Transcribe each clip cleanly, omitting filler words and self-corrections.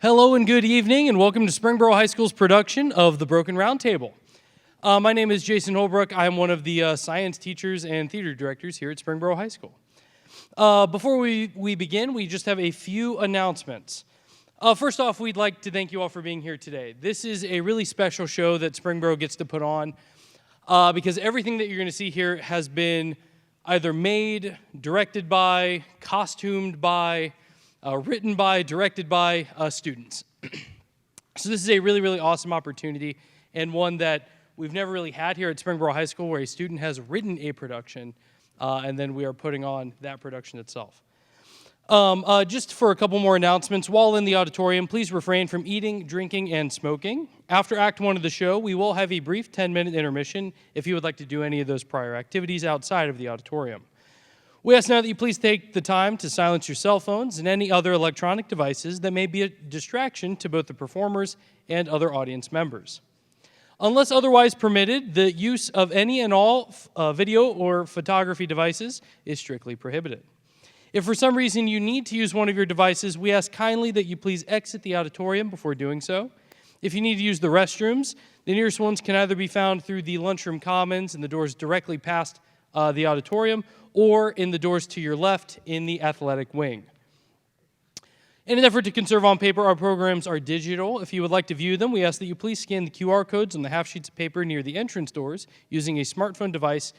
Hello and good evening, and welcome to Springboro High School's production of The Broken Roundtable. My name is Jason Holbrook. I am one of the science teachers and theater directors here at Springboro High School. Before we begin, we just have a few announcements. First off, we'd like to thank you all for being here today. This is a really special show that Springboro gets to put on because everything that you're going to see here has been either made, directed by, costumed by, written by, directed by students. So this is a really, really awesome opportunity and one that we've never really had here at Springboro High School, where a student has written a production and then we are putting on that production itself. Just for a couple more announcements, while in the auditorium, please refrain from eating, drinking, and smoking. After Act 1 of the show, we will have a brief 10-minute intermission if you would like to do any of those prior activities outside of the auditorium. We ask now that you please take the time to silence your cell phones and any other electronic devices that may be a distraction to both the performers and other audience members. Unless otherwise permitted, the use of any and all video or photography devices is strictly prohibited. If for some reason you need to use one of your devices, we ask kindly that you please exit the auditorium before doing so. If you need to use the restrooms, the nearest ones can either be found through the lunchroom commons and the doors directly past the auditorium, or in the doors to your left in the athletic wing. In an effort to conserve on paper, our programs are digital. If you would like to view them, we ask that you please scan the QR codes on the half sheets of paper near the entrance doors using a smartphone device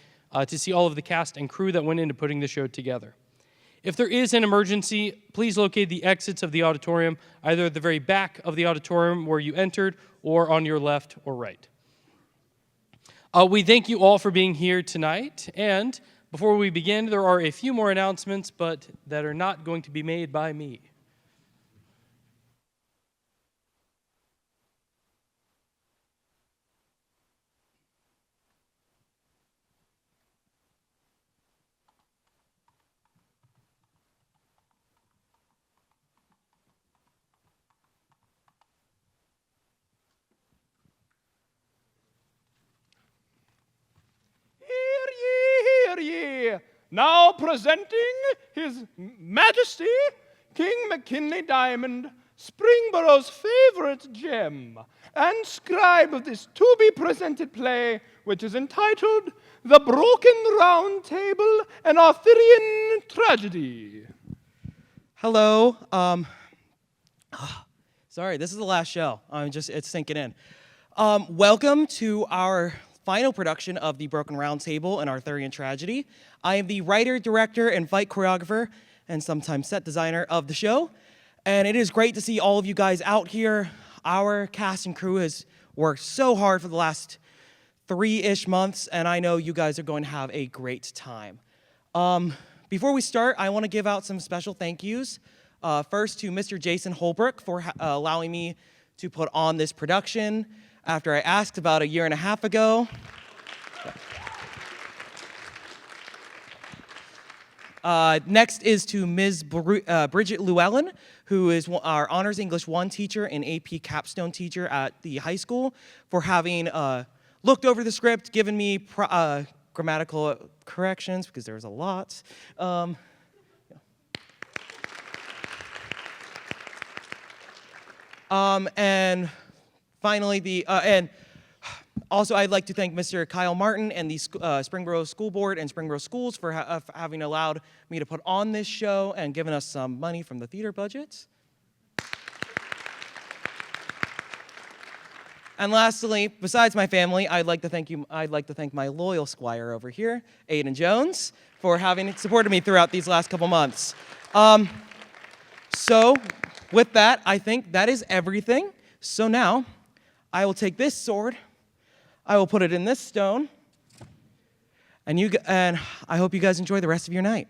to see all of the cast and crew that went into putting the show together. If there is an emergency, please locate the exits of the auditorium, either at the very back of the auditorium where you entered or on your left or right. We thank you all for being here tonight, and before we begin, there are a few more announcements, but that are not going to be made by me. Hear ye! Now presenting His Majesty, King McKinley Diamond, Springboro's favorite gem, and scribe of this to-be-presented play, which is entitled The Broken Round Table, an Arthurian Tragedy. Hello. Sorry, this is the last show. It's sinking in. Welcome to our final production of The Broken Round Table, an Arthurian Tragedy. I am the writer, director, and fight choreographer, and sometimes set designer of the show. And it is great to see all of you guys out here. Our cast and crew has worked so hard for the last 3-ish months, and I know you guys are going to have a great time. Before we start, I want to give out some special thank yous. First to Mr. Jason Holbrook for allowing me to put on this production after I asked about a year and a half ago. Next is to Ms. Bridget Llewellyn, who is our Honors English 1 teacher and AP Capstone teacher at the high school, for having looked over the script, given me grammatical corrections, because there's a lot. And finally, and also I'd like to thank Mr. Kyle Martin and the Springboro School Board and Springboro Schools for having allowed me to put on this show and given us some money from the theater budget. And lastly, besides my family, I'd like to thank my loyal squire over here, Aiden Jones, for having supported me throughout these last couple months. So with that, I think that is everything. So now, I will take this sword, I will put it in this stone, and I hope you guys enjoy the rest of your night.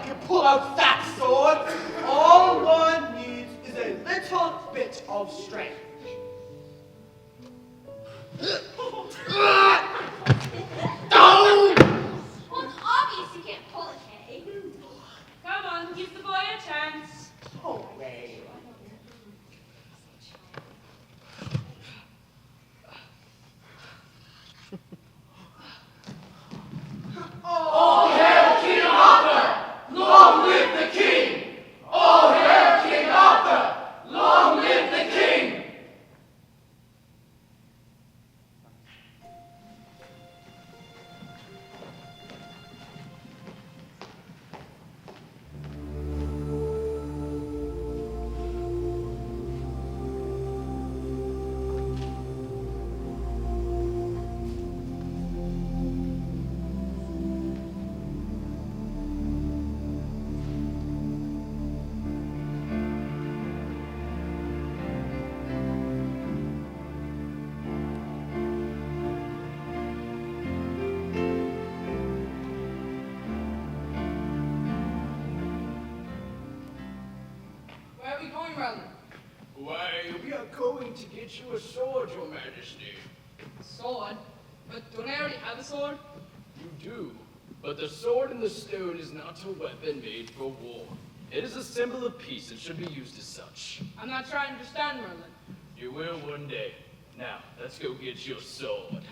can pull out that sword. All one needs is a little bit of strength. Well, it's obvious you can't pull it, Kay. Come on, give the boy a chance. Oh, Ray. All hail King Arthur! Long live the king! All hail King Arthur! Long live the king! Where are we going, Merlin? Why, we are going to get you a sword, your majesty. Sword? But don't I already have a sword? You do, but the sword in the stone is not a weapon made for war. It is a symbol of peace and should be used as such. I'm not trying to understand, Merlin. You will one day. Now, let's go get your sword.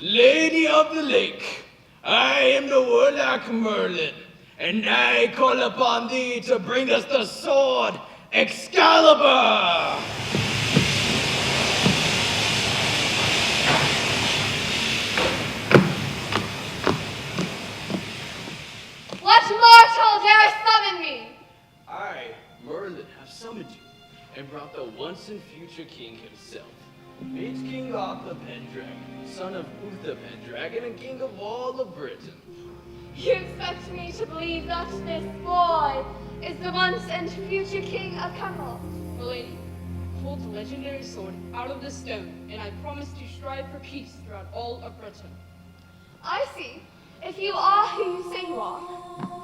Lady of the Lake, I am the warlock Merlin, and I call upon thee to bring us the sword Excalibur! What mortal dare summon me? I, Merlin, have summoned you, and brought the once and future king himself. Meet King Arthur Pendragon, son of Uther Pendragon, and king of all of Britain. You expect me to believe that this boy is the once and future king of Camelot? Milady, hold the legendary sword out of the stone, and I promise to strive for peace throughout all of Britain. I see. If you are who you say you are,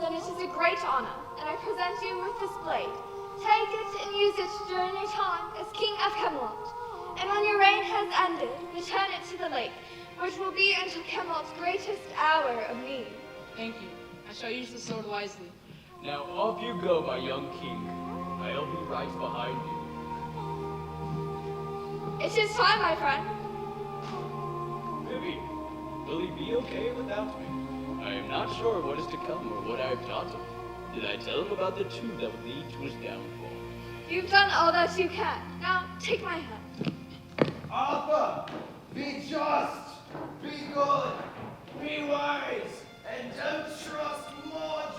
then it is a great honor, and I present you with this blade. Take it and use it during your time as king of Camelot. And when your reign has ended, return it to the lake, which will be until Camelot's greatest hour of need. Thank you. I shall use the sword wisely. Now off you go, my young king. I'll be right behind you. It is time, my friend. Vivian, will he be okay without me? I am not sure what is to come or what I have taught him. Did I tell him about the two that would lead to his downfall? You've done all that you can. Now, take my hand. Arthur, be just, be good, be wise, and don't trust Mordred.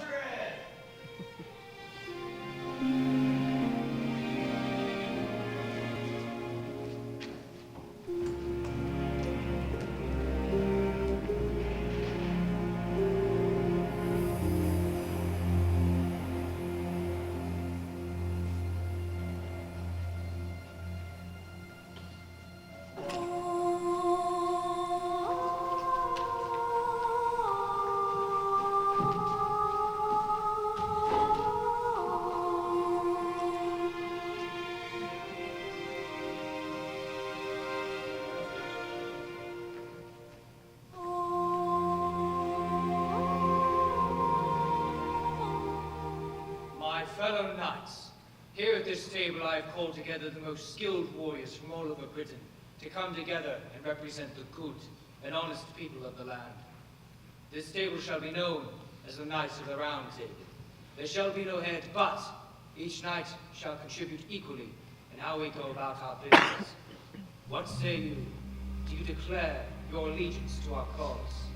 My fellow knights, here at this table I have called together the most skilled warriors from all over Britain to come together and represent the good and honest people of the land. This table shall be known as the Knights of the Round Table. There shall be no head, but each knight shall contribute equally in how we go about our business. What say you? Do you declare your allegiance to our cause?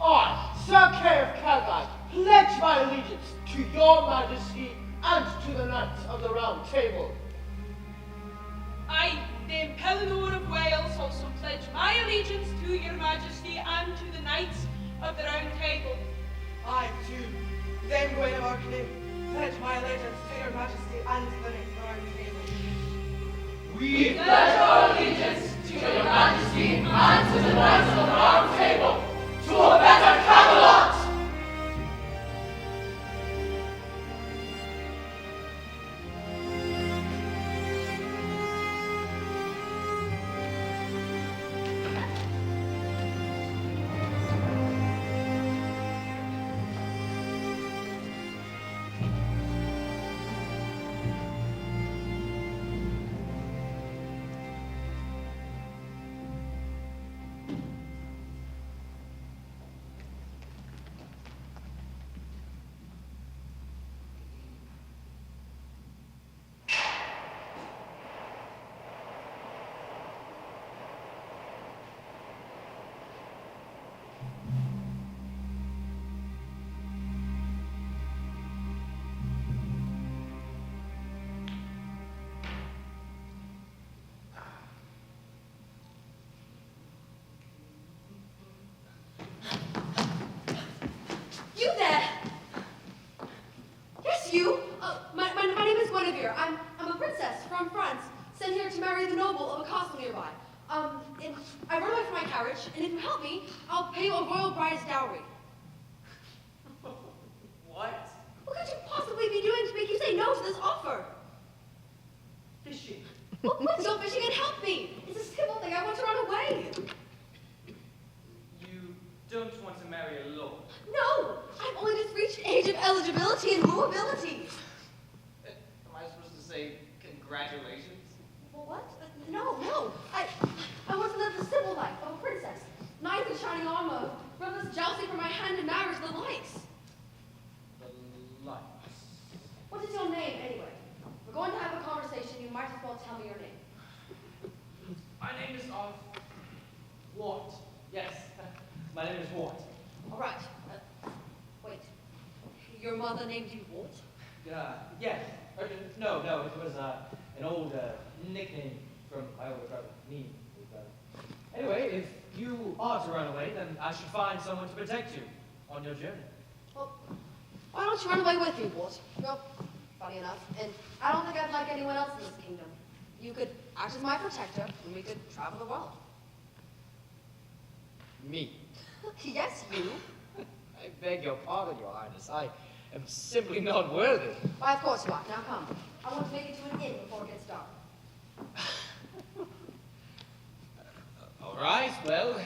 I, Sir Kay of Calgary, pledge my allegiance to your majesty and to the Knights of the Round Table. I, Dame Pellinore of Wales, also pledge my allegiance to your majesty and to the Knights of the Round Table. I, too, Dame Gwen of Orkney, pledge my allegiance to your majesty and to the Knights of the Round Table. We pledge our allegiance to your majesty and to the Knights of the Round Table, to a better Camelot! dowry. What? What could you possibly be doing to make you say no to this offer? Fishing. Well, please go fishing and help me. It's a simple thing. I want to run away. You don't want to marry a lord. No, I've only just reached age of eligibility and wooability. Am I supposed to say congratulations? Well, what? No. I want to live the simple life of a princess. Knights in shining armor, brothers jousting for my hand in marriage, the likes. The lights. What is your name, anyway? We're going to have a conversation. You might as well tell me your name. My name is Wart. Yes, my name is Wart. All right. Wait. Your mother named you Walt? Yes. No, it was an old nickname from my older brother. Me. Anyway, if you are to run away, then I should find someone to protect you on your journey. Well, why don't you run away with me, Walt? Well, funny enough, and I don't think I'd like anyone else in this kingdom. You could act as my protector, and we could travel the world. Me. Yes, you. I beg your pardon, Your Highness. I am simply not worthy. Why, of course you are. Now come. I want to make it to an inn before it gets dark. All right, well,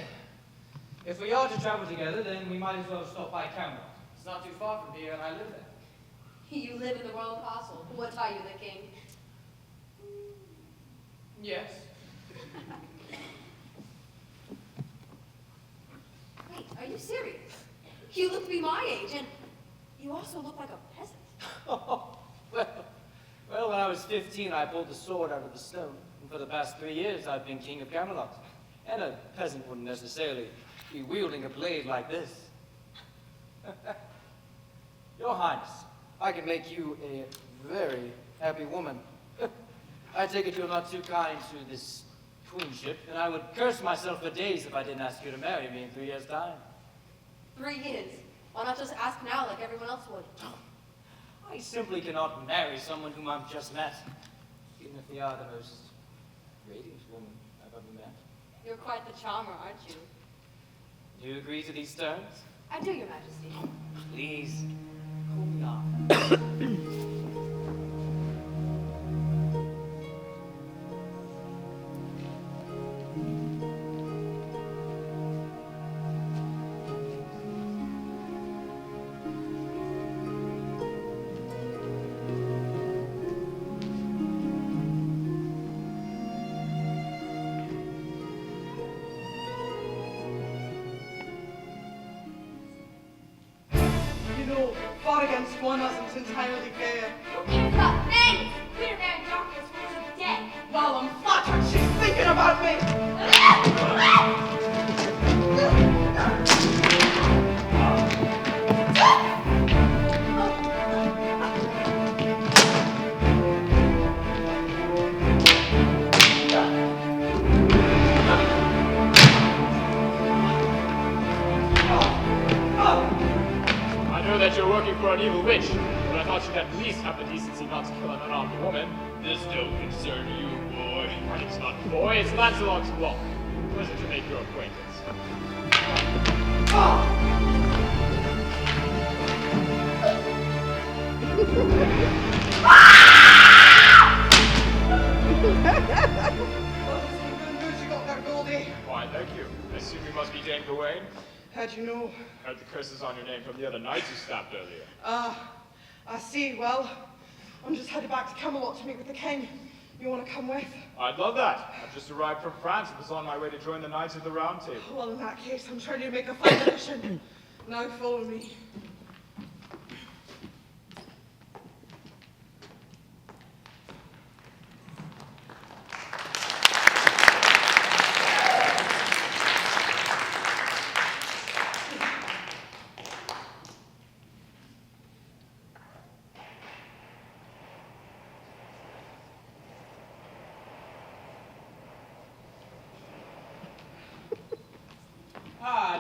if we are to travel together, then we might as well stop by Camelot. It's not too far from here, and I live there. You live in the royal castle. What are you, the king? Yes. Wait, are you serious? You look to be my age, and you also look like a peasant. Well, when I was 15, I pulled the sword out of the stone. And for the past 3 years, I've been king of Camelot. And a peasant wouldn't necessarily be wielding a blade like this. Your Highness, I can make you a very happy woman. I take it you're not too kind to this queenship, and I would curse myself for days if I didn't ask you to marry me in 3 years' time. 3 years. Why not just ask now like everyone else would? I simply cannot marry someone whom I've just met, even if they are the most radiant woman I've ever met. You're quite the charmer, aren't you? Do you agree to these terms? I do, Your Majesty. Please, cool me off. Fought against one isn't entirely fair. Who cares about names? Queen of Air and Darkness was dead. Well, I'm flattered she's thinking about me. That you're working for an evil witch, but I thought you'd at least have the decency not to kill an unarmed woman. This don't concern you, boy. It's not boy, it's Lancelot's Lock. Pleasure to make your acquaintance. Why, thank you. I assume you must be Dame Gawain? How'd you know? Heard the curses on your name from the other knights you stabbed earlier. I see. Well, I'm just headed back to Camelot to meet with the king. You want to come with? I'd love that. I've just arrived from France and was on my way to join the Knights of the Round Table. Well, in that case, I'm trying to make a final mission. Now follow me.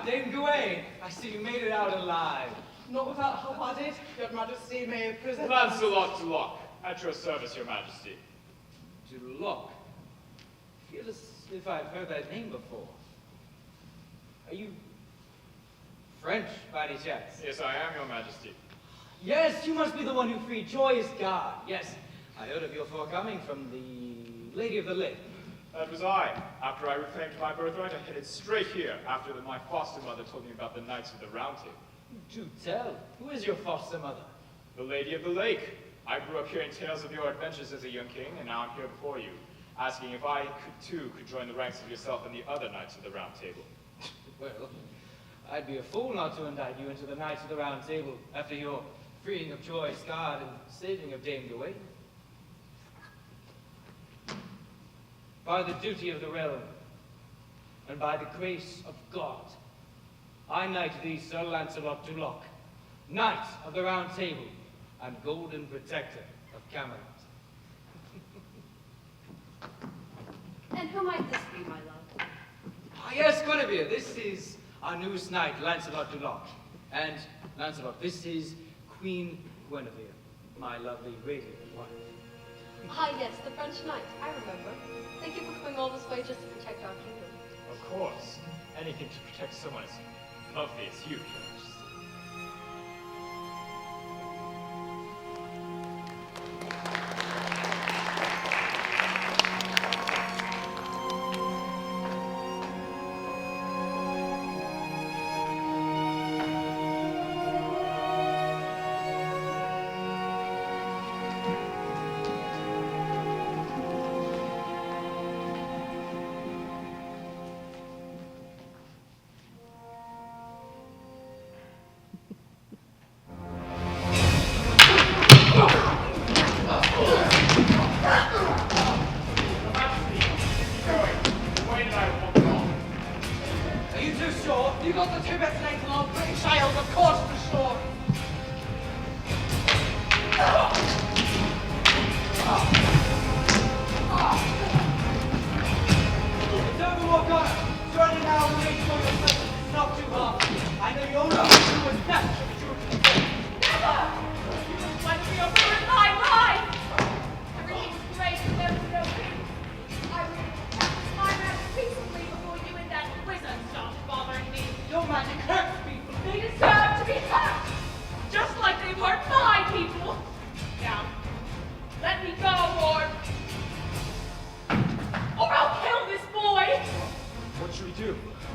Dame Gawain, I see you made it out alive. Not without help, I did. Your Majesty may present... Lancelot to Lock, at your service, your majesty. To Lock? I feel as if I've heard that name before. Are you French, by any chance? Yes, I am, your majesty. Yes, you must be the one who freed Joyous God. Yes, I heard of your forecoming from the Lady of the Lake. That was I. After I reclaimed my birthright, I headed straight here, after my foster mother told me about the Knights of the Round Table. Do tell, who is your foster mother? The Lady of the Lake. I grew up hearing tales of your adventures as a young king, and now I'm here before you, asking if I could join the ranks of yourself and the other Knights of the Round Table. Well, I'd be a fool not to indict you into the Knights of the Round Table after your freeing of Joyous God and saving of Dame Gawain. By the duty of the realm, and by the grace of God, I knight thee, Sir Lancelot du Lac, Knight of the Round Table, and Golden Protector of Camelot. And who might this be, my love? Ah, yes, Guinevere, this is our newest knight, Lancelot du Lac. And, Lancelot, this is Queen Guinevere, my lovely radiant wife. Ah, yes, the French knight. I remember. Thank you for coming all this way just to protect our kingdom. Of course. Anything to protect someone as lovely as you, your majesty.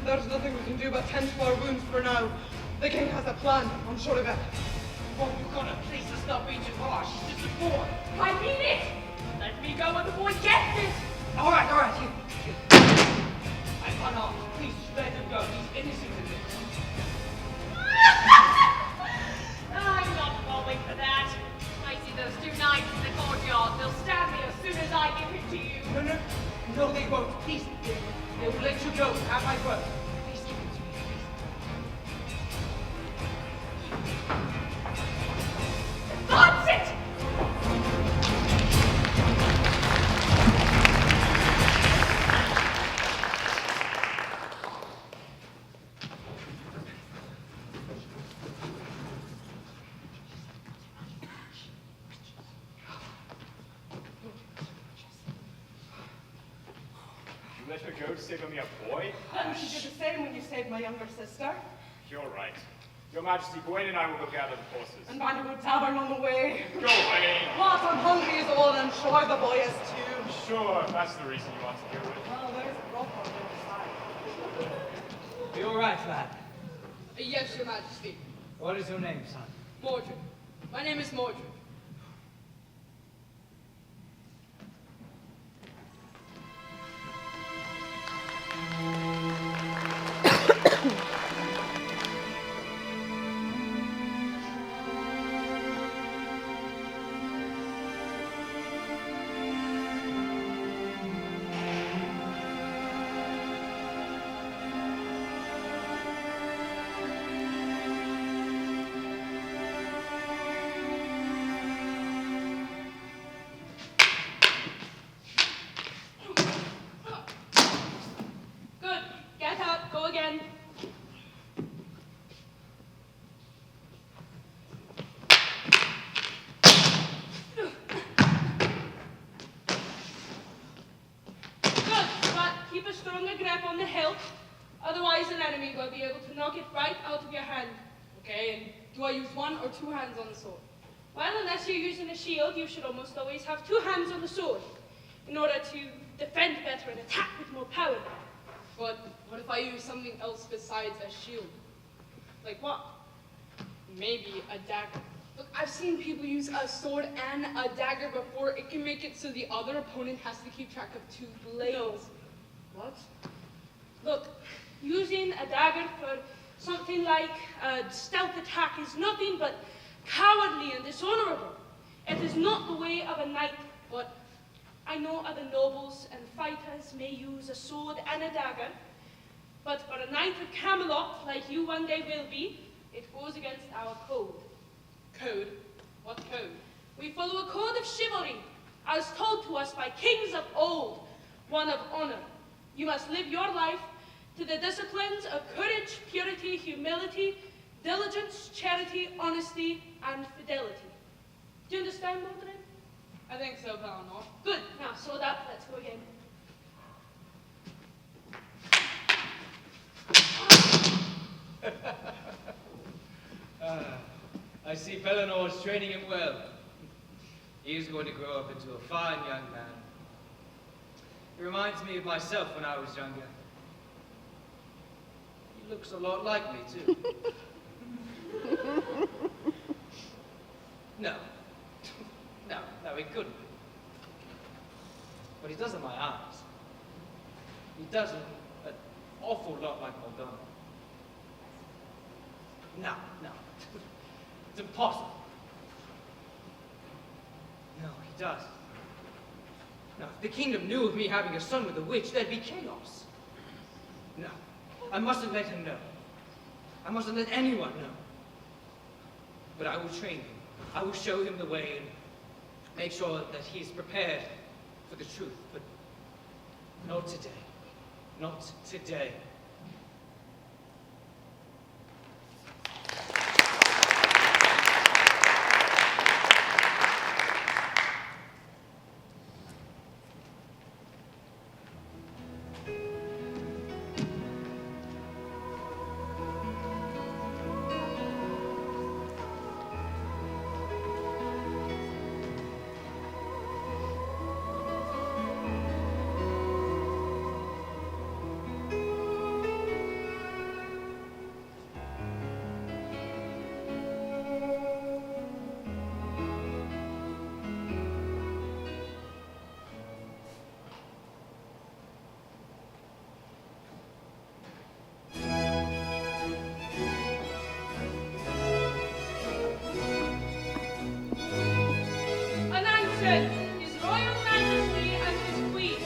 There's nothing we can do but tend to our wounds for now. The king has a plan, I'm sure of it. Oh, you gotta please us not be too harsh. Just a boy. I mean it! Let me go when the boy gets it! All right, you. I run off. Please let him go. He's innocent of this. I'm not falling for that. I see those two knights in the courtyard. They'll stab me as soon as I give him to you. No, they won't. Please, they will let you go. Have my word. Please give it to me, please. That's it! You let her go to save me a boy? And you did the same when you saved my younger sister. You're right. Your Majesty, Gawain and I will go gather the forces. And find a good tavern on the way. Go away! What, I'm hungry as all, and sure the boy is too. Sure, that's the reason you want to hear it. Well, there's a rock on the other side. Are you all right, lad? Yes, Your Majesty. What is your name, son? Mordred. My name is Mordred. Good. Get up. Go again. Good. But keep a stronger grip on the hilt. Otherwise, an enemy will be able to knock it right out of your hand. Okay, and do I use one or two hands on the sword? Well, unless you're using a shield, you should almost always have two hands on the sword in order to defend better and attack with more power. But what if I use something else besides a shield? Like what? Maybe a dagger. Look, I've seen people use a sword and a dagger before. It can make it so the other opponent has to keep track of two blades. No. What? Look, using a dagger for something like a stealth attack is nothing but cowardly and dishonorable. It is not the way of a knight, but I know other nobles and fighters may use a sword and a dagger, but for a knight of Camelot, like you one day will be, it goes against our code. Code? What code? We follow a code of chivalry, as told to us by kings of old, one of honor. You must live your life to the disciplines of courage, purity, humility, diligence, charity, honesty, and fidelity. Do you understand, Mordred? I think so, Palanor. Good. Now, sword up. Let's go again. I see Pellinor is training him well. He is going to grow up into a fine young man. He reminds me of myself when I was younger. He looks a lot like me, too. No. No, he couldn't. But he does in my eyes. He does an awful lot like Morgana. No. It's impossible. No, he does. No, if the kingdom knew of me having a son with a witch, there'd be chaos. No, I mustn't let him know. I mustn't let anyone know. But I will train him. I will show him the way and make sure that he's prepared for the truth. But not today. Not today. His Royal Majesty and his Queen,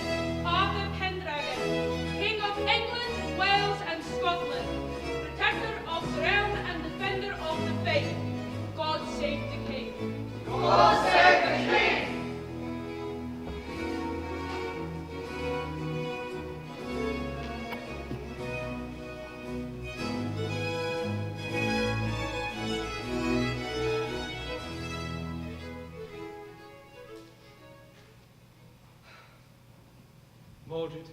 Arthur Pendragon, King of England, Wales, and Scotland, protector of the realm and defender of the faith. God save the King. God save the King! Mordred,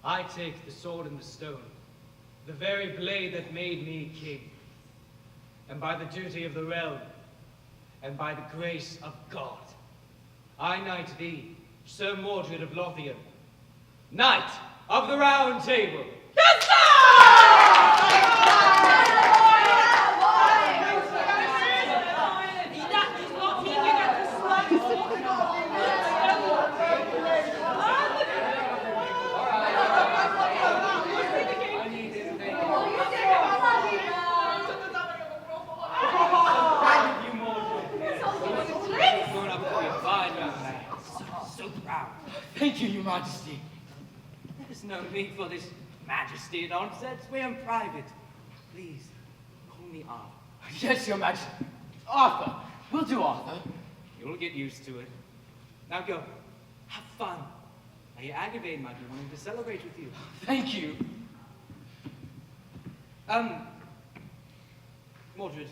I take the sword and the stone, the very blade that made me king, and by the duty of the realm, and by the grace of God, I knight thee, Sir Mordred of Lothian, Knight of the Round Table. Thank you, Your Majesty. There's no need for this majesty nonsense. We're in private. Please, call me Arthur. Yes, Your Majesty. Arthur. We'll do Arthur. You'll get used to it. Now go. Have fun. Now, your Aggravated might be wanting to celebrate with you. Thank you. Mordred,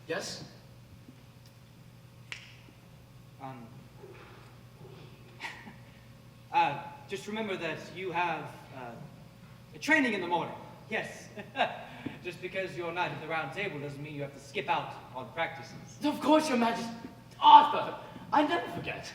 Yes? just remember that you have Training in the morning. Yes. Just because you're Knight of the Round Table doesn't mean you have to skip out on practices. Of course, Your Majesty. Arthur, I never forget.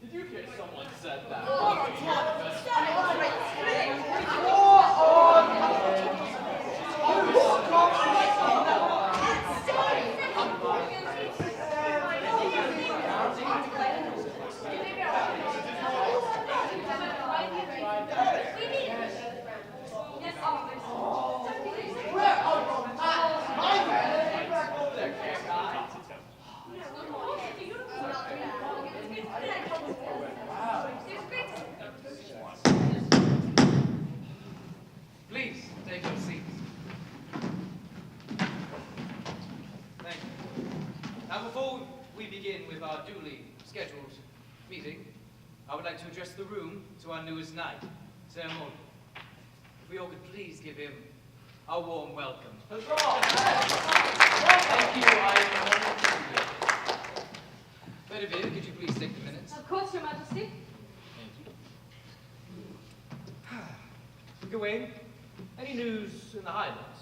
Did you hear someone said that? Please, take your seats. Thank you. Now, before we begin with our duly scheduled meeting, I would like to address the room to our newest knight, Sir Mordred. If we all could please give him a warm welcome. Thank you, I am honored to be here. Bedivere, could you please take the minutes? Of course, Your Majesty. Gawain, any news in the Highlands?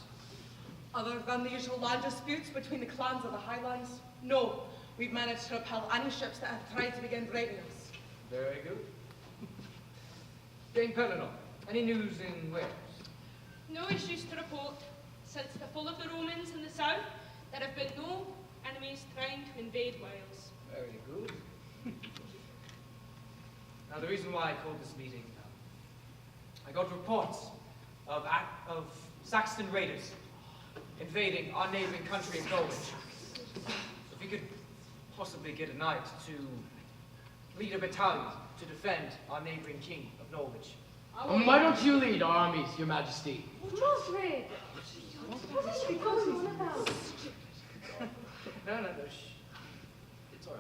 Other than the usual land disputes between the clans of the Highlands, no. We've managed to repel any ships that have tried to begin raiding us. Very good. Dame Pellinor, any news in Wales? No issues to report. Since the fall of the Romans in the south, there have been no enemies trying to invade Wales. Very good. Now, the reason why I called this meeting, I got reports of Saxon raiders invading our neighboring country of Norwich. If we could possibly get a knight to lead a battalion to defend our neighboring king of Norwich. Why don't you lead our armies, Your Majesty? Mordred! What are you going on about? No, shh. It's all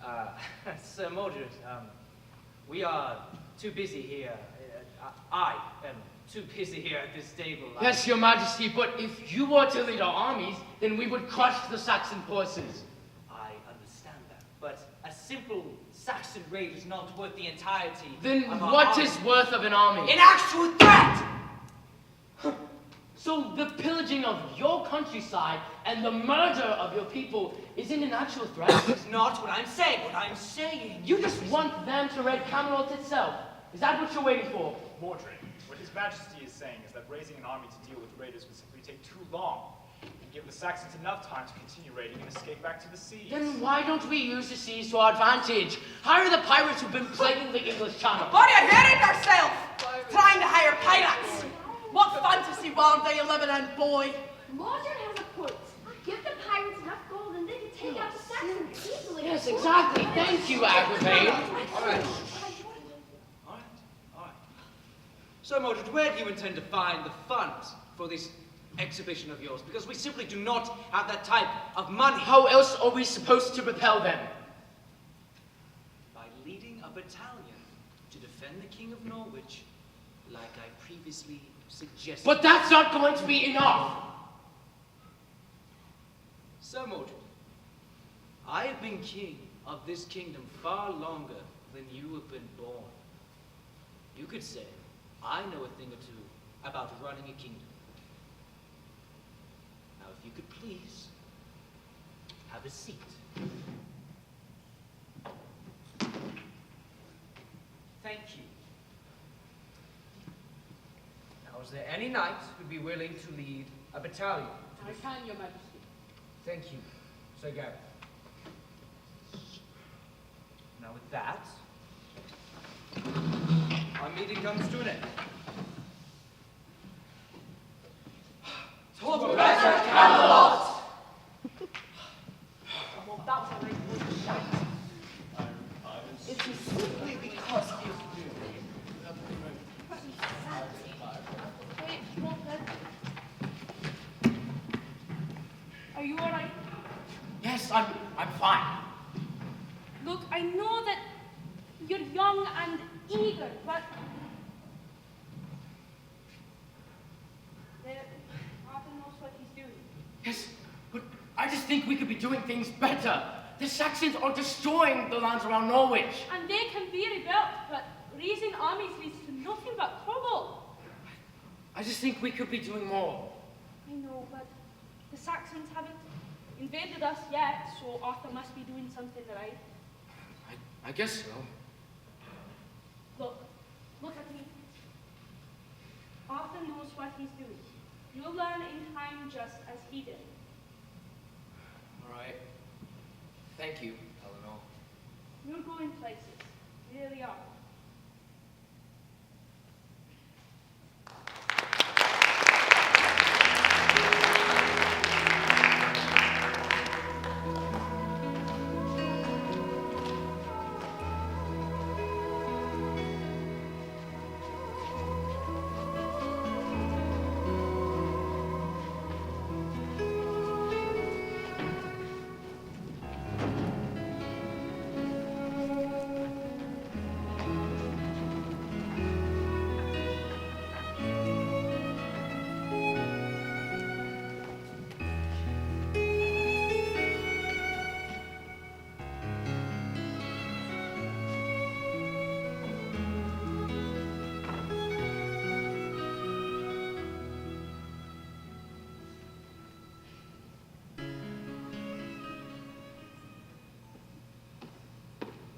right. Sir Mordred, we are too busy here. I am too busy here at this table. Yes, Your Majesty, but if you were to lead our armies, then we would crush the Saxon forces. I understand that, but a simple Saxon raid is not worth the entirety Then of our what army. is worth of an army? An actual threat! So the pillaging of your countryside and the murder of your people isn't an actual threat? That's not what I'm saying. What I'm saying... You just want them to raid Camelot itself. Is that what you're waiting for? Mordred, what His Majesty is saying is that raising an army to deal with raiders would simply take too long and give the Saxons enough time to continue raiding and escape back to the seas. Then why don't we use the seas to our advantage? Hire the pirates who've been plaguing the English Channel. Are you hearing yourself? Trying to hire pirates? What fantasy world are you living in, boy? Mordred has a point. Give the pirates enough gold and they can take out the Saxons easily. Yes, exactly. Thank you, Agravain. All right. So, Mordred, where do you intend to find the funds for this exhibition of yours? Because we simply do not have that type of money. How else are we supposed to repel them? By leading a battalion to defend the King of Norwich, like I previously suggested. But that's not going to be enough. Sir Mordred, I have been king of this kingdom far longer than you have been born. You could say I know a thing or two about running a kingdom. Now, if you could please have a seat. Thank you. Now, is there any knight who'd be willing to lead a battalion? I can, Your Majesty. Thank you, Sir Gareth. Now, with that, our meeting comes to an end. For better Camelot! Well, that was a very good shout. It is simply because he is new. Wait, Wilfred. Are you alright? Yes, I'm fine. Look, I know that you're young and eager, but Arthur knows what he's doing. Yes, but I just think we could be doing things better. The Saxons are destroying the lands around Norwich. And they can be rebuilt, but raising armies leads to nothing but trouble. I just think we could be doing more. I know, but the Saxons haven't invaded us yet, so Arthur must be doing something right. I guess so. Look at me. Arthur knows what he's doing. You'll learn in time just as he did. All right. Thank you, Eleanor. You're going places. You really are.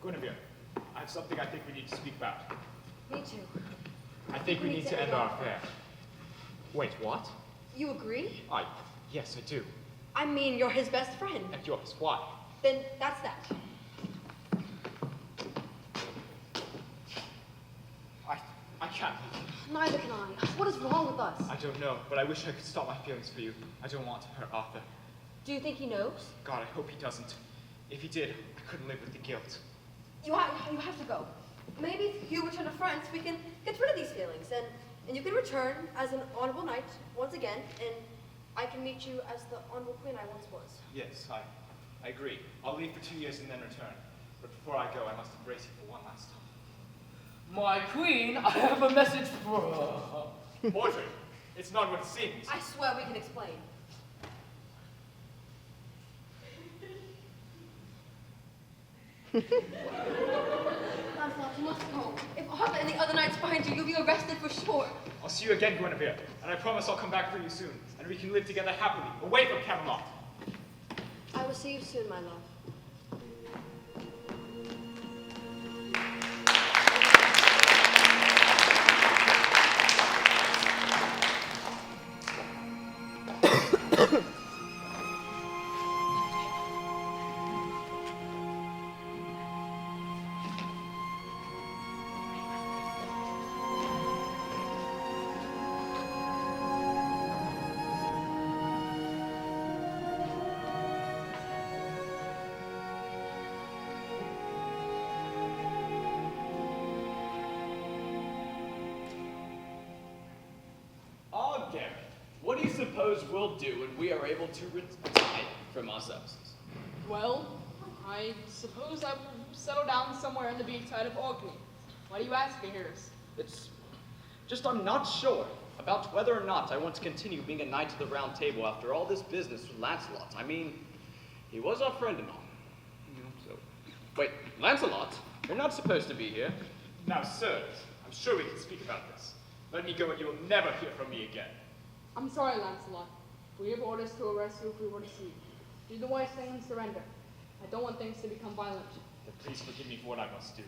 Guinevere, I have something I think we need to speak about. Me too. I think we need to end our affair. Wait, what? You agree? Yes, I do. I mean, you're his best friend. And yours, why? Then that's that. I can't. Neither can I. What is wrong with us? I don't know, but I wish I could stop my feelings for you. I don't want to hurt Arthur. Do you think he knows? God, I hope he doesn't. If he did, I couldn't live with the guilt. You have to go. Maybe if you return to France, we can get rid of these feelings, and you can return as an honorable knight once again, and I can meet you as the honorable queen I once was. Yes, I agree. I'll leave for 2 years and then return. But before I go, I must embrace you for one last time. My queen, I have a message for her. Mordred, it's not what it seems. I swear we can explain. Lancelot, you must go. If Arthur and the other knights find you, you'll be arrested for sure. I'll see you again, Guinevere, and I promise I'll come back for you soon, and we can live together happily, away from Camelot. I will see you soon, my love. What do you suppose we'll do when we are able to retire from our services? Well, I suppose I will settle down somewhere on the beachside of Orkney. Why do you ask me, Harris? It's just I'm not sure about whether or not I want to continue being a knight of the Round Table after all this business with Lancelot. I mean, he was our friend and all. So, wait, Lancelot, you're not supposed to be here. Now, sirs, I'm sure we can speak about this. Let me go and you will never hear from me again. I'm sorry, Lancelot. We have orders to arrest you if we were to see you. Do the wise thing and surrender. I don't want things to become violent. But please forgive me for what I must do.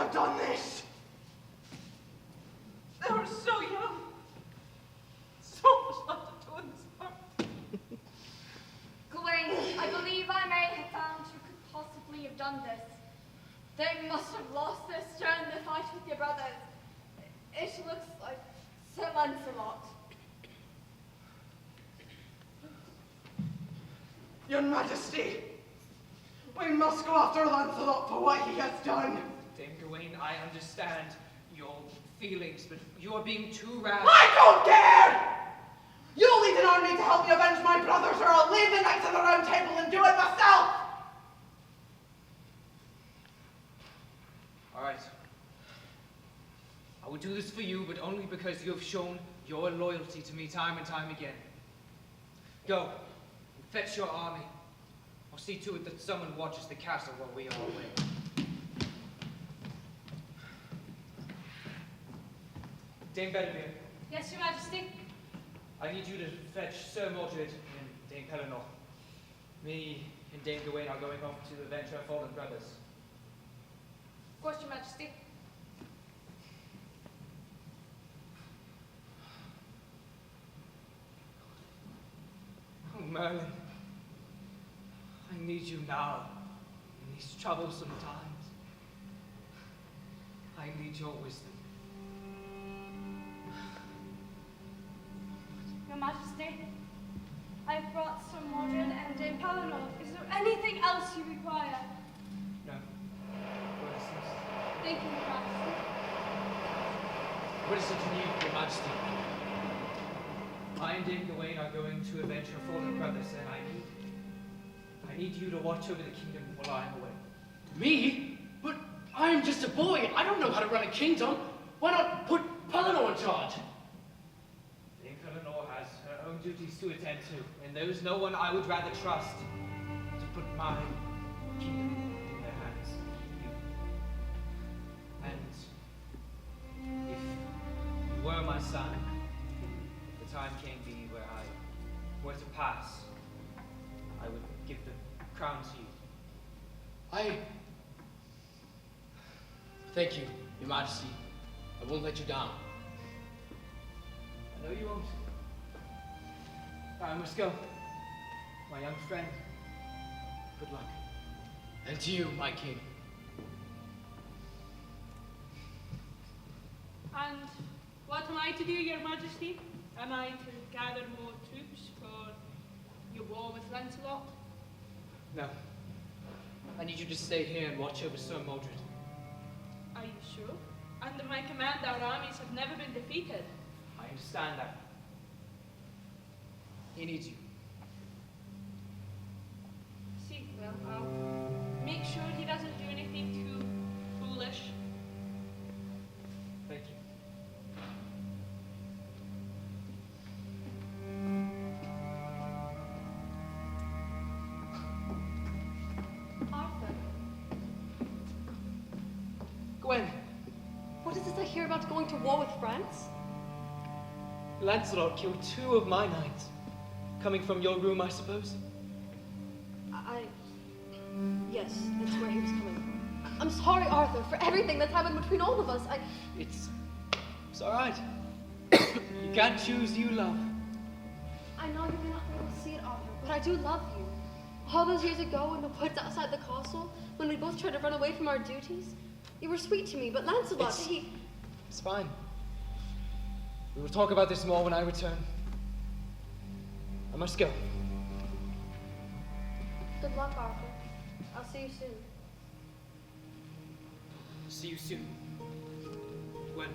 have done this? They were so young. So much left to do in this world. Gawain, I believe I may have found who could possibly have done this. They must have lost their strength in the fight with your brothers. It looks like Sir Lancelot. Your Majesty, we must go after Lancelot for what he has done. Dame Gawain, I understand your feelings, but you are being too rash. I don't care! You lead an army to help me avenge my brothers, or I'll leave the Knights of the Round Table and do it myself! All right. I will do this for you, but only because you have shown your loyalty to me time and time again. Go, and fetch your army. I'll see to it that someone watches the castle while we are away. Dame Bedivere, Yes, Your Majesty? I need you to fetch Sir Mordred and Dame Pellinor. Me and Dame Gawain are going off to avenge our fallen brothers. Of course, Your Majesty. Oh, Merlin, I need you now, in these troublesome times. I need your wisdom. Your Majesty, I've brought Sir Mordred and Dame Pellinor. Is there anything else you require? No. What is this? Thank you, Your Majesty. What is it you need, Your Majesty? I and Dame Gawain are going to avenge our fallen brothers, and I need you to watch over the kingdom while I am away. Me? But I am just a boy. I don't know how to run a kingdom. Why not put Pellinor in charge? Dame Pellinor has her own duties to attend to, and there is no one I would rather trust to put my kingdom in their hands. You. And if you were my son, the time came be where I were to pass, I would give the crown to you. Thank you, Your Majesty. I won't let you down. I know you won't. I must go. My young friend, good luck. And to you, my king. And what am I to do, Your Majesty? Am I to gather more troops for your war with Lancelot? No. I need you to stay here and watch over Sir Mordred. Are you sure? Under my command, our armies have never been defeated. I understand that. He needs you. See, well, I'll make sure he doesn't do anything too foolish. Thank you. Arthur, Gwen, what is this I hear about going to war with France? Lancelot killed 2 of my knights. Coming from your room, I suppose? Yes, that's where he was coming from. I'm sorry, Arthur, for everything that's happened between all of us. It's all right. You can't choose you love. I know you may not be able to see it, Arthur, but I do love you. All those years ago in the woods outside the castle, when we both tried to run away from our duties, you were sweet to me, but Lancelot, It's fine. We will talk about this more when I return. I must go. Good luck, Arthur. I'll see you soon. See you soon. Gwen.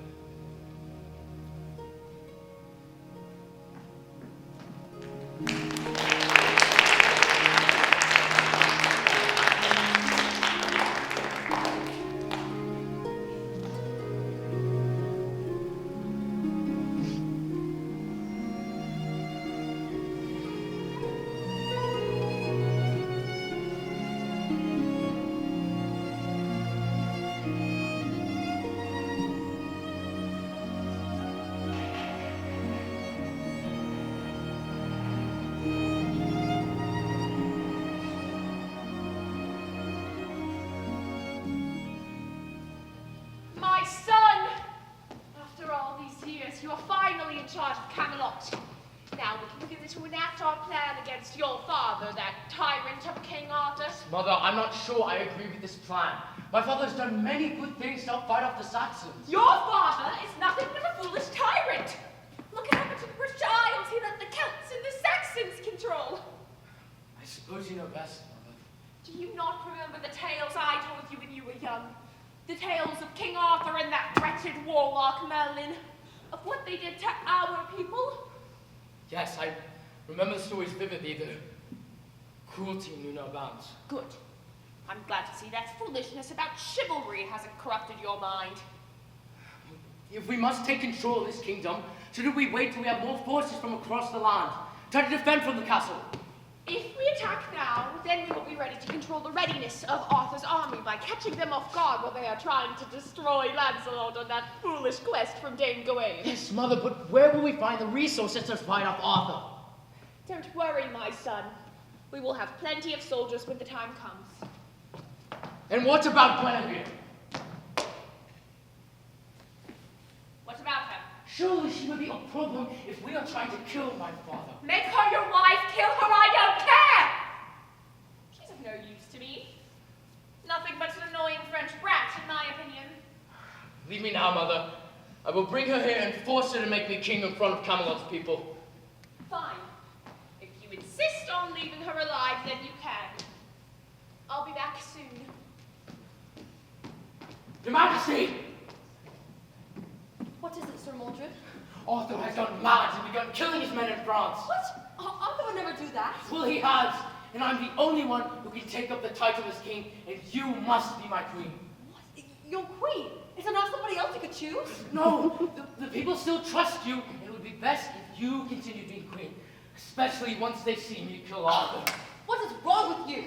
you are finally in charge of Camelot. Now we can begin to enact our plan against your father, that tyrant of King Arthur. Mother, I'm not sure I agree with this plan. My father has done many good things to help fight off the Saxons. Your father is nothing but a foolish tyrant. Look at how much of the British Isles he let the Celts and the Saxons control. I suppose you know best, Mother. Do you not remember the tales I told you when you were young? The tales of King Arthur and that wretched warlock Merlin, of what they did to our people? Yes, I remember the stories vividly. The cruelty knew no bounds. Good. I'm glad to see that foolishness about chivalry hasn't corrupted your mind. If we must take control of this kingdom, shouldn't we wait till we have more forces from across the land? Try to defend from the castle. If we attack now, then we will be ready to control the readiness of Arthur's army by catching them off guard while they are trying to destroy Lancelot on that foolish quest from Dame Gawain. Yes, Mother, but where will we find the resources to fight off Arthur? Don't worry, my son. We will have plenty of soldiers when the time comes. And what about Guinevere? What about her? Surely she would be a problem if we are trying to kill my father. Make her your wife, kill her, I don't care! She's of no use to me. Nothing but an annoying French brat, in my opinion. Leave me now, Mother. I will bring her here and force her to make me king in front of Camelot's people. Fine. If you insist on leaving her alive, then you can. I'll be back soon. Your Majesty! What is it, Sir Mordred? Arthur has gone mad and begun killing his men in France. What? Arthur would never do that. Well, he has, and I'm the only one who can take up the title as king, and you must be my queen. What? Your queen? Is there not somebody else you could choose? No, the people still trust you, and it would be best if you continued being queen, especially once they see me kill Arthur. What is wrong with you?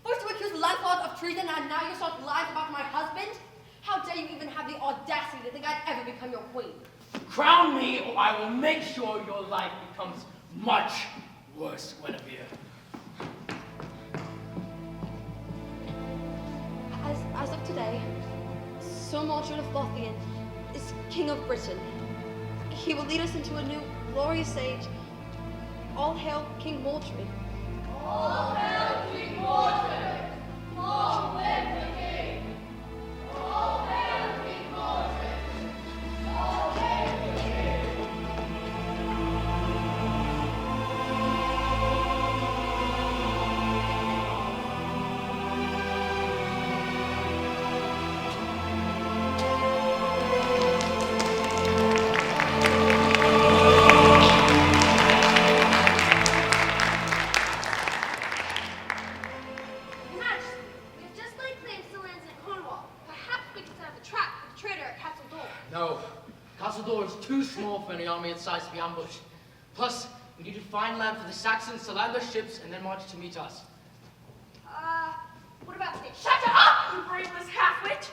First you accuse Lancelot of treason, and now you start lying about my husband? How dare you even have the audacity to think I'd ever become your queen? Crown me, or I will make sure your life becomes much worse, Guinevere. As of today, Sir Mordred of Lothian is King of Britain. He will lead us into a new glorious age. All hail King Mordred. All hail King Mordred! Long live the king! All hail King Mordred! All hail the king! No, Castle Door is too small for any army its size to be ambushed. Plus, we need to find land for the Saxons to land their ships and then march to meet us. What about today? Shut up, you brainless half-wit!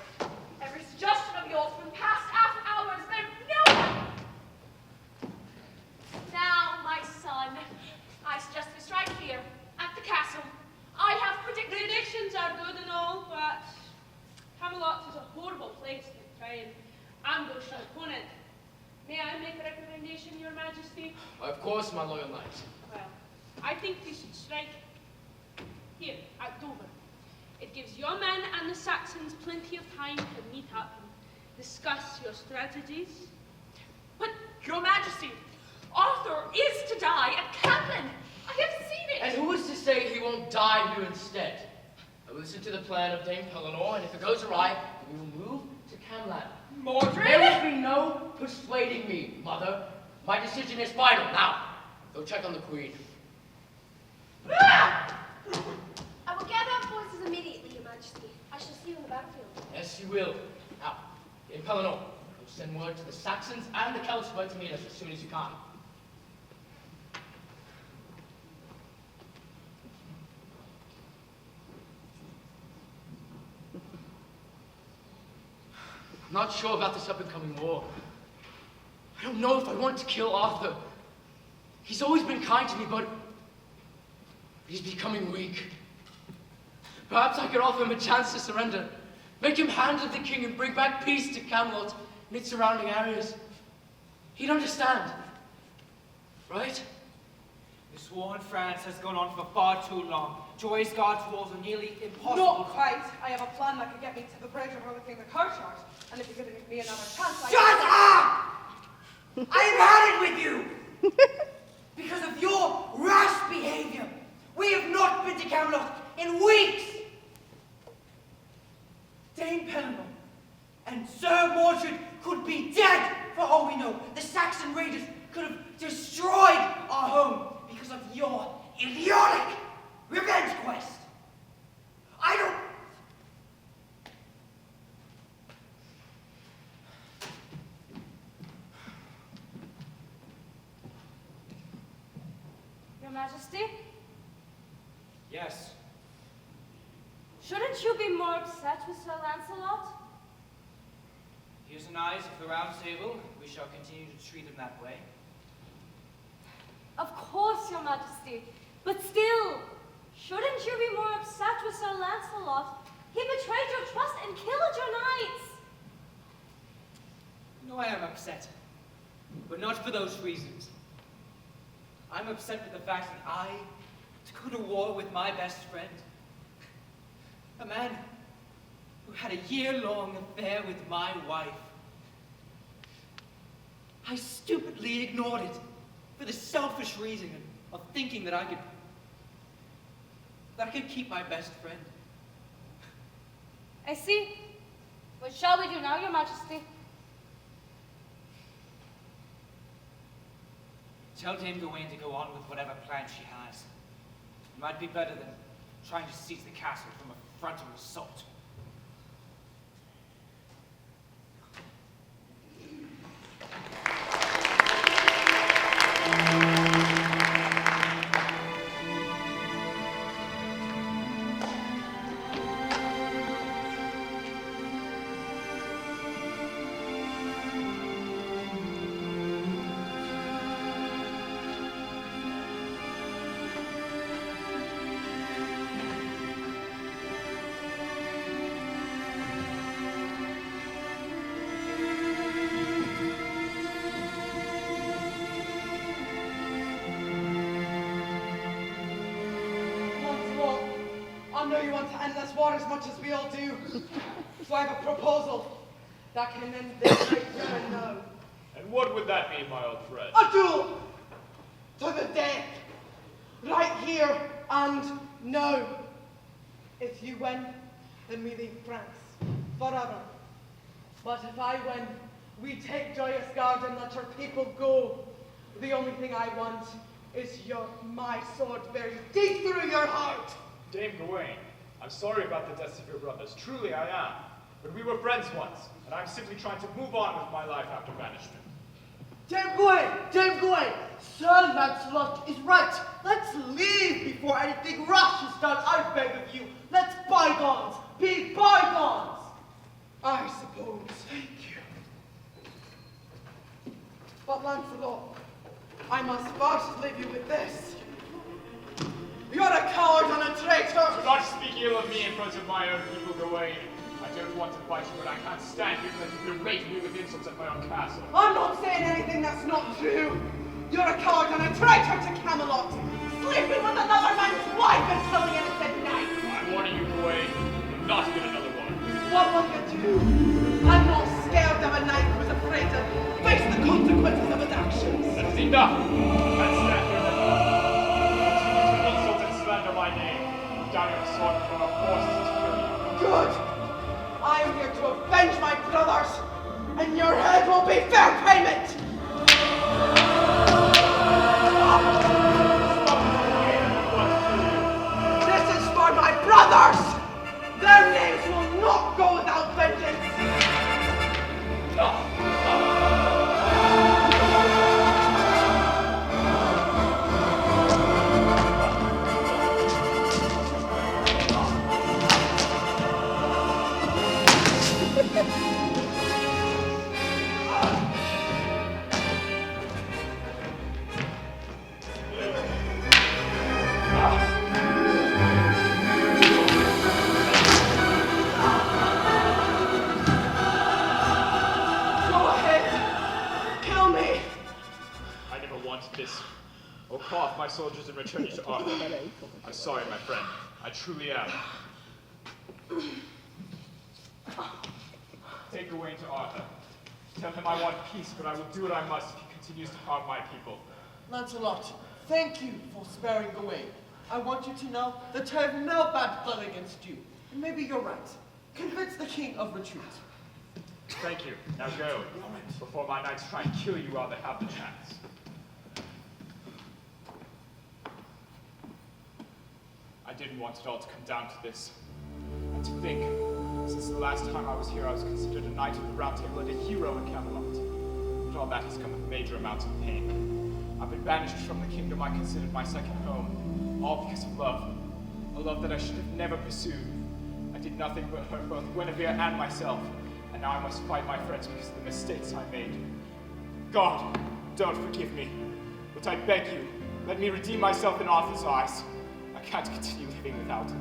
Every suggestion of yours for the past half hour has been nowhere! Now, my son, I suggest we strike here, at the castle. I have predicted... Predictions are good and all, but Camelot is a horrible place to try and ambush an opponent. May I make a recommendation, Your Majesty? Of course, my loyal knight. Well, I think we should strike here, at Dover. It gives your men and the Saxons plenty of time to meet up and discuss your strategies. But, Your Majesty, Arthur is to die at Camden. I have seen it. And who is to say he won't die here instead? I will listen to the plan of Dame Pellinore, and if it goes awry, we will move to Camland. Mordred? There will be no persuading me, Mother. My decision is final. Now, go check on the Queen. Ah! I will gather our forces immediately, Your Majesty. I shall see you on the battlefield. Yes, you will. Now, Dame Pellinore, go send word to the Saxons and the Celts to meet us as soon as you can. I'm not sure about this up-and-coming war. I don't know if I want to kill Arthur. He's always been kind to me, but he's becoming weak. Perhaps I could offer him a chance to surrender, make him hand of the king and bring back peace to Camelot and its surrounding areas. He'd understand. Right? This war in France has gone on for far too long. To raise God's walls are nearly impossible. Not quite. I have a plan that could get me to the bridge overlooking the courtyard. And if you could give me another chance, Shut up! I've had it with you! Because of your rash behavior, we have not been to Camelot in weeks! Dame Pelennor and Sir Mordred could be dead for all we know. The Saxon raiders could have destroyed our home because of your idiotic revenge quest. I don't... Your Majesty, Yes. shouldn't you be more upset with Sir Lancelot? Ears and eyes of the Round Table. We shall continue to treat him that way. Of course, Your Majesty, but still, shouldn't you be more upset with Sir Lancelot? He betrayed your trust and killed your knights. No, I am upset, but not for those reasons. I'm upset with the fact that I had to go to war with my best friend. A man who had a year-long affair with my wife. I stupidly ignored it for the selfish reason of thinking that I could keep my best friend. I see. What shall we do now, Your Majesty? Tell Dame Gawain to go on with whatever plan she has. It might be better than trying to seize the castle from a frontal assault. Lancelot, I know you want to end this war as much as we all do. So I have a proposal that can end this right here and now. And what would that be, my old friend? A duel! To the death! Right here and now. If you win, then we leave France. Forever. But if I win, we take Joyous Guard and let your people go. The only thing I want is my sword very deep through your heart. Dame Gawain, I'm sorry about the deaths of your brothers. Truly I am. But we were friends once, and I'm simply trying to move on with my life after banishment. Dame Gawain, Sir Lancelot is right. Let's leave before anything rash is done, I beg of you. Let's bygones be bygones. I suppose. Thank you. But Lancelot, I must first leave you with this. You're a coward and a traitor! Do not speak ill of me in front of my own people, Gawain. I don't want to fight you, but I can't stand you that you berate me with insults at my own castle. I'm not saying anything that's not true. You're a coward and a traitor to Camelot, sleeping with another man's wife and killing innocent knights. I'm warning you, Gawain, do not get another one. What will you do? I'm not scared of a knight who's afraid to face the consequences of his actions. That's enough. I can't stand here no more. Continue to insult and slander my name. Down your sword before I'm forced to kill you. Good. I am here to avenge my brothers, and your head will be fair payment. This is for my brothers. Their names will not go without vengeance. Go ahead. Kill me. this, or call off my soldiers and return you to Arthur. I'm sorry, my friend. I truly am. Take Gawain to Arthur. Tell him I want peace, but I will do what I must if he continues to harm my people. Lancelot, thank you for sparing Gawain. I want you to know that I have no bad blood against you. And maybe you're right. Convince the king of retreat. Thank you. Now go, before my knights try and kill you while they have the chance. I didn't want it all to come down to this. And to think, since the last time I was here, I was considered a knight of the Round Table and a hero in Camelot. But all that has come with major amounts of pain. I've been banished from the kingdom I considered my second home, all because of love. A love that I should have never pursued. I did nothing but hurt both Guinevere and myself, and now I must fight my friends because of the mistakes I made. God, don't forgive me, but I beg you, let me redeem myself in Arthur's eyes. I can't continue living without it.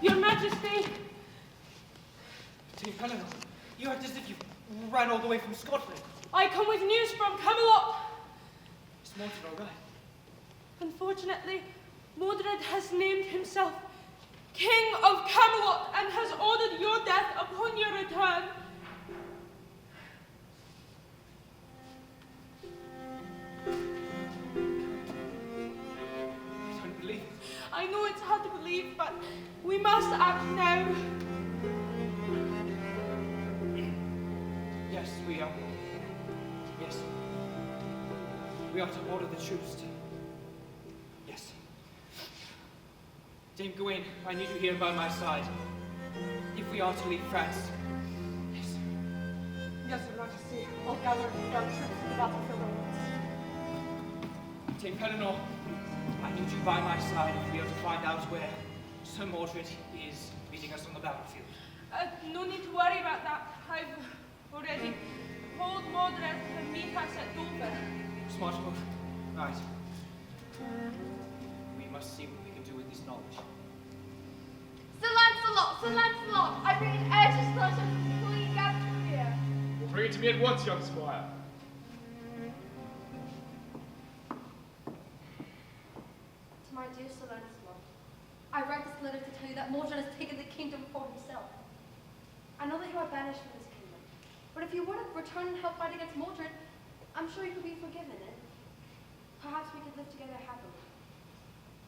Your Majesty! Dame Helena, you act as if you ran all the way from Scotland. I come with news from Camelot. Is Mordred all right? Unfortunately, Mordred has named himself King of Camelot and has ordered your death upon your return. I don't believe it. I know it's hard to believe, but we must act now. Yes, we are. Yes. We are to order the troops to... Yes. Dame Gawain, I need you here by my side. If we are to leave France. Yes. Yes, Your Majesty. I'll gather troops in the battlefield at once. Dame Eleanor, I need you by my side if we are to find out where Sir Mordred is meeting us on the battlefield. No need to worry about that. I've already told Mordred to meet us at Dover. Smart move. Right. We must see what we can do with this knowledge. Sir Lancelot! Sir Lancelot! I bring an urgent letter from Queen Gabrielle. Bring it to me at once, young squire. To my dear Sir Lancelot, I write this letter to tell you that Mordred has taken the kingdom for himself. I know that you are banished from this kingdom, but if you were to return and help fight against Mordred, I'm sure you could be forgiven, and perhaps we could live together happily.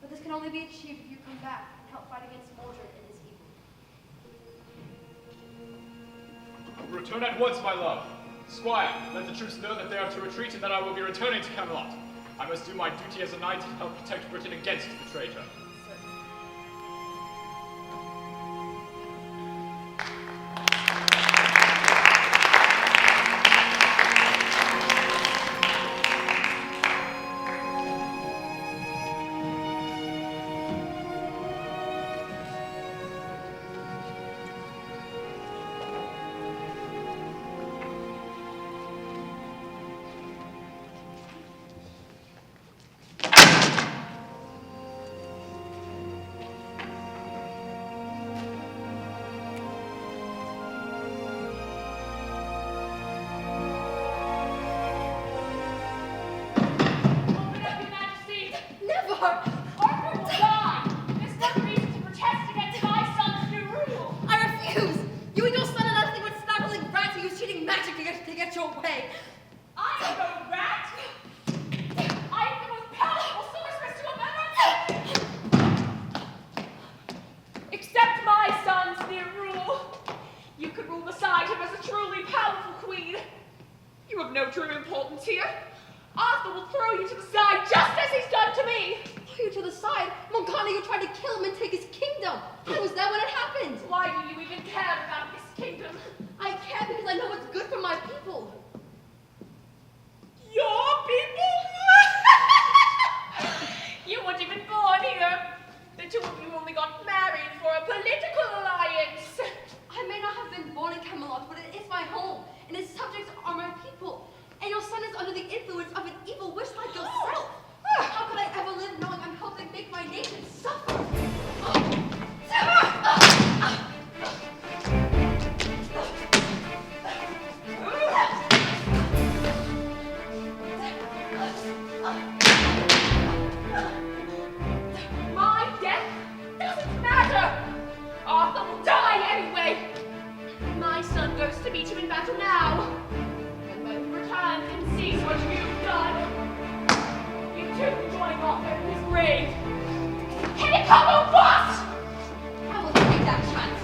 But this can only be achieved if you come back and help fight against Mordred and his evil. Return at once, my love. Squire, let the troops know that they are to retreat and that I will be returning to Camelot. I must do my duty as a knight and help protect Britain against the traitor. and his subjects are my people. And your son is under the influence of an evil wish like yourself. How could I ever live knowing I'm helping make my nation suffer? My death doesn't matter. Arthur will die anyway. My son goes to meet him in battle now. And when he returns and sees what you've done, you too join Arthur in his grave. Can it come or what? I will take that chance.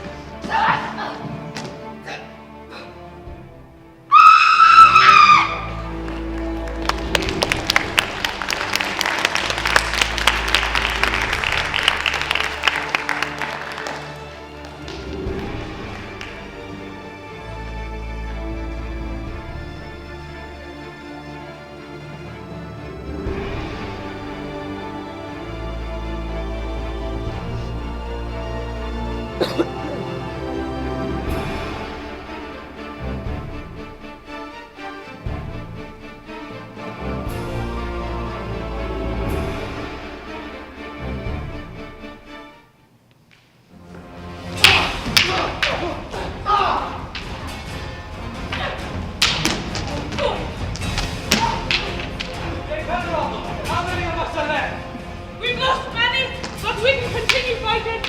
We've lost many, but we can continue fighting.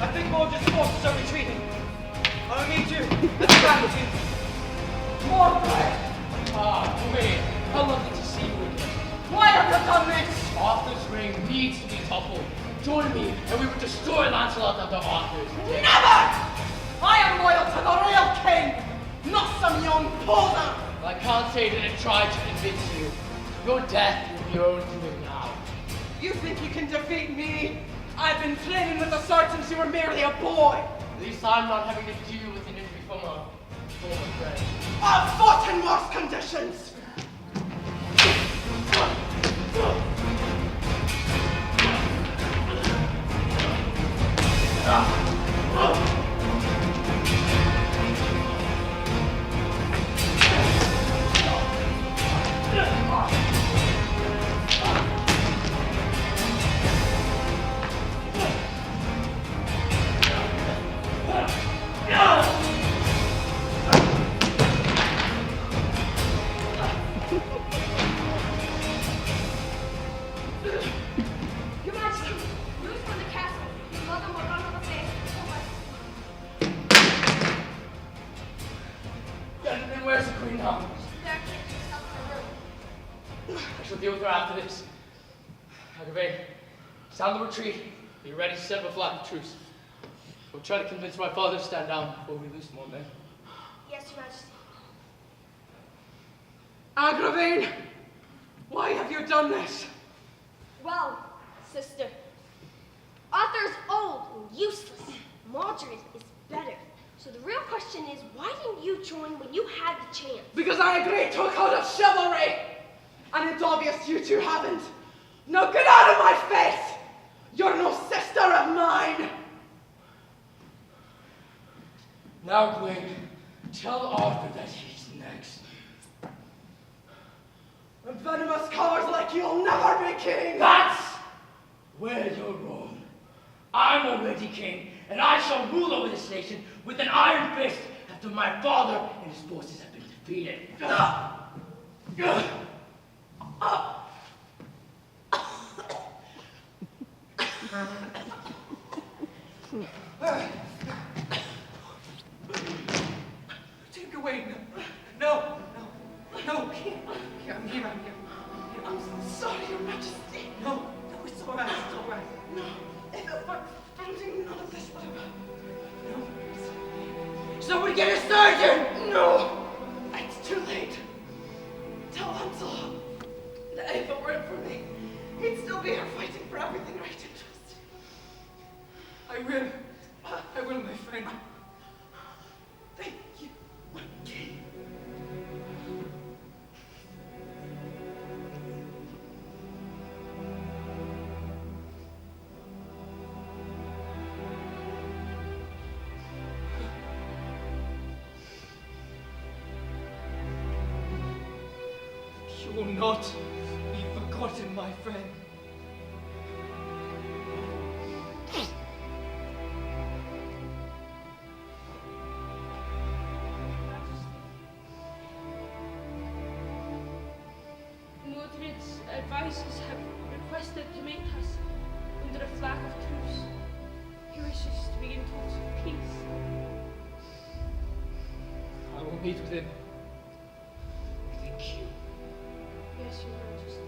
I think more just forces are retreating. I'll meet you at the battlefield. More fight! Queen, how lovely to see you again. Why have you done this? Arthur's ring needs to be toppled. Join me, and we will destroy Lancelot under Arthur's. Never! I am loyal to the real king, not some young poser. I can't say that I tried to convince you. Your death will be your own doing now. You think you can defeat me? I've been training with the sword since you were merely a boy. At least I'm not having to deal with an injury from a former friend. I've fought in worse conditions. Your Majesty, news from the castle. Your mother will run on the face. And where's the queen now? There, she's up in her room. I shall deal with her after this. Aggravain, sound the retreat. Be ready to set up a flag of truce. We'll try to convince my father to stand down before we lose more men. Yes, Your Majesty. Agravain, why have you done this? Well, sister, Arthur's old and useless. Margaret is better. So the real question is, why didn't you join when you had the chance? Because I agree to a code of chivalry. And it's obvious you two haven't. Now get out of my face! You're no sister of mine! Now, Queen, tell Arthur that he's next. And venomous cowards like you'll never be king! That's where you're wrong. I'm already king, and I shall rule over this nation with an iron fist after my father and his forces have been defeated. Take away. No. I'm here. I'm here. I'm sorry, Your Majesty. No, it's all right. No, if it weren't for me, none of this would have happened. No. Somebody get a surgeon! No, it's too late. Tell Lancelot that if it weren't for me, he'd still be here fighting for everything right and just. I will, my friend. Thank you, my king. will not be forgotten, my friend. Mordred's advisors have requested to meet us under a flag of truce. He wishes to begin talks of peace. I will meet with him. Thank you. Yes, Your Majesty.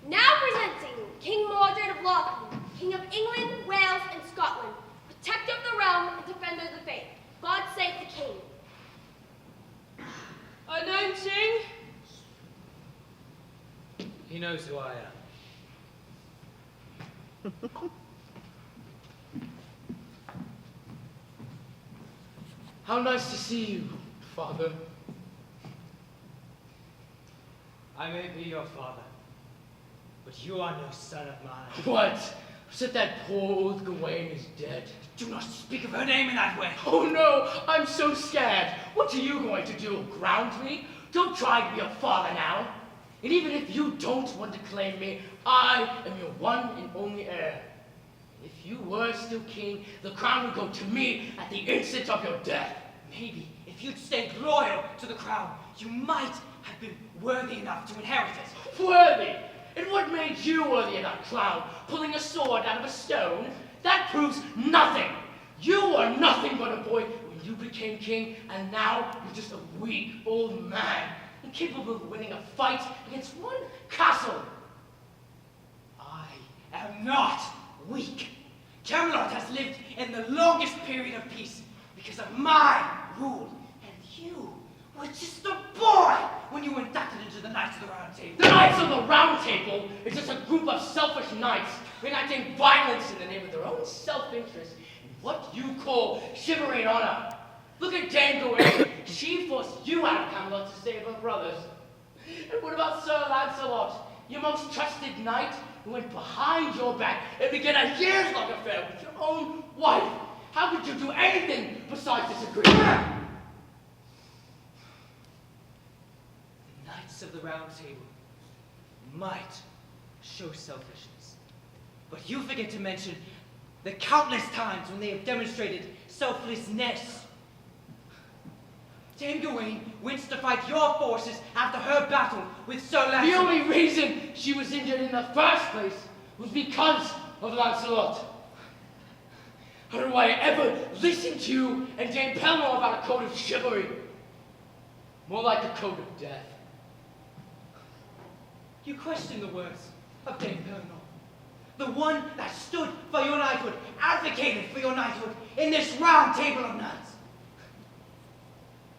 Now presenting King Mordred of Lochlan, King of England, Wales, and Scotland, protector of the realm and defender of the faith. God save the king. Announcing He knows who I am. How nice to see you, Father. I may be your father, but you are no son of mine. What? Said that poor old Gawain is dead. Do not speak of her name in that way. Oh no, I'm so scared. What are you going to do, ground me? Don't try to be a father now. And even if you don't want to claim me, I am your one and only heir. If you were still king, the crown would go to me at the instant of your death. Maybe if you'd stayed loyal to the crown, you might have been worthy enough to inherit it. Worthy? And what made you worthy of that crown? Pulling a sword out of a stone? That proves nothing. You were nothing but a boy when you became king, and now you're just a weak old man, incapable of winning a fight against one castle. I am not weak. Camelot has lived in the longest period of peace because of my rule, and you were just a boy when you were inducted into the Knights of the Round Table. The Knights of the Round Table is just a group of selfish knights enacting violence in the name of their own self-interest in what you call chivalry and honor. Look at Dame Gawain. She forced you out of Camelot to save her brothers. And what about Sir Lancelot, your most trusted knight, who went behind your back and began a years-long affair with your own wife? How could you do anything besides disagree? The Knights of the Round Table might show selfishness, but you forget to mention the countless times when they have demonstrated selflessness. Dame Gawain went to fight your forces after her battle with Sir Lancelot. The only reason she was injured in the first place was because of Lancelot. How do I ever listen to you and Dame Pellinore about a code of chivalry? More like a code of death. You question the words of Dame Pellinore, the one that stood for your knighthood, advocated for your knighthood in this round table of knights.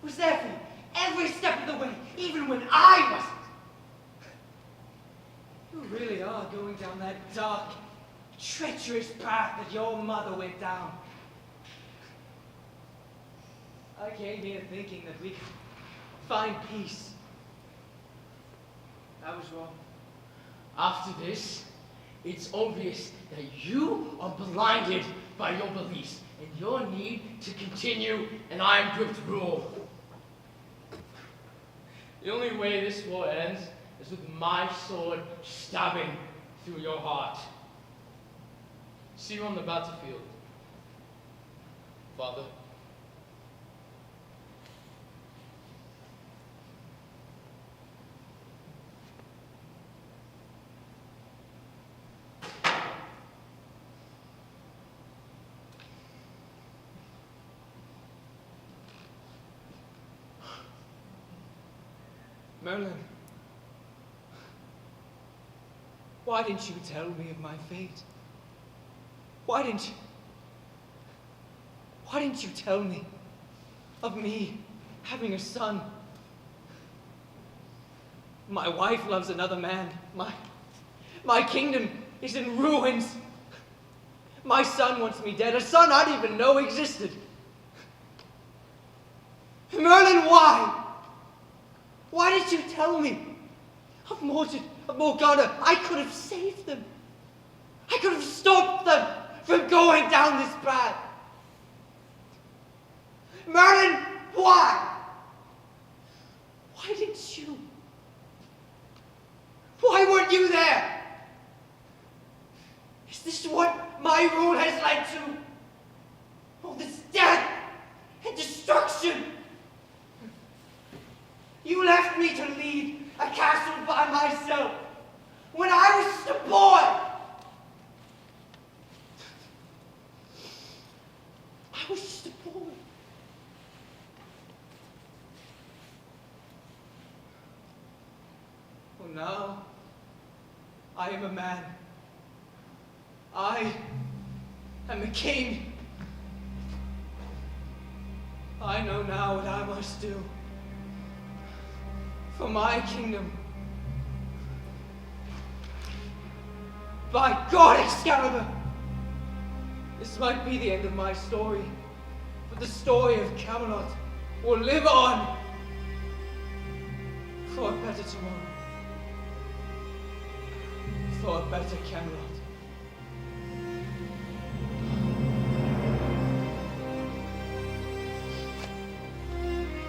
Was there for you every step of the way, even when I wasn't. You really are going down that dark, treacherous path that your mother went down. I came here thinking that we could find peace. I was wrong. After this, it's obvious that you are blinded by your beliefs and your need to continue an iron-gripped rule. The only way this war ends is with my sword stabbing through your heart. See you on the battlefield, Father. Merlin, why didn't you tell me of my fate? Why didn't you tell me of me having a son? My wife loves another man. My kingdom is in ruins. My son wants me dead, a son I didn't even know existed. Merlin, why? Why did you tell me of Mordred, of Morgana? I could have saved them. I could have stopped them from going down this path. Merlin, why? Why didn't you? Why weren't you there? Is this what my rule has led to? All this death and destruction? You left me to lead a castle by myself when I was just a boy. I was just a boy. Well, now I am a man. I am a king. I know now what I must do for my kingdom. By God, Excalibur! This might be the end of my story, but the story of Camelot will live on for a better tomorrow, for a better Camelot.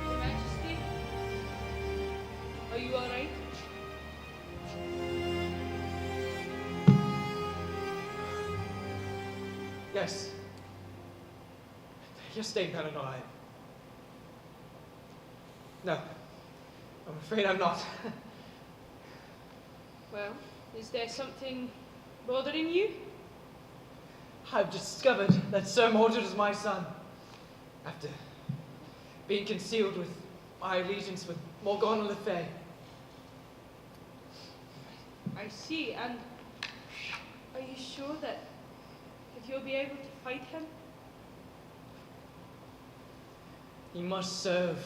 Your Majesty, are you all right? Yes. You're staying better than I am. No. I'm afraid I'm not. Well, is there something bothering you? I've discovered that Sir Mordred is my son. After being concealed with my allegiance with Morgana le Fay. I see, and are you sure that you'll be able to fight him? He must serve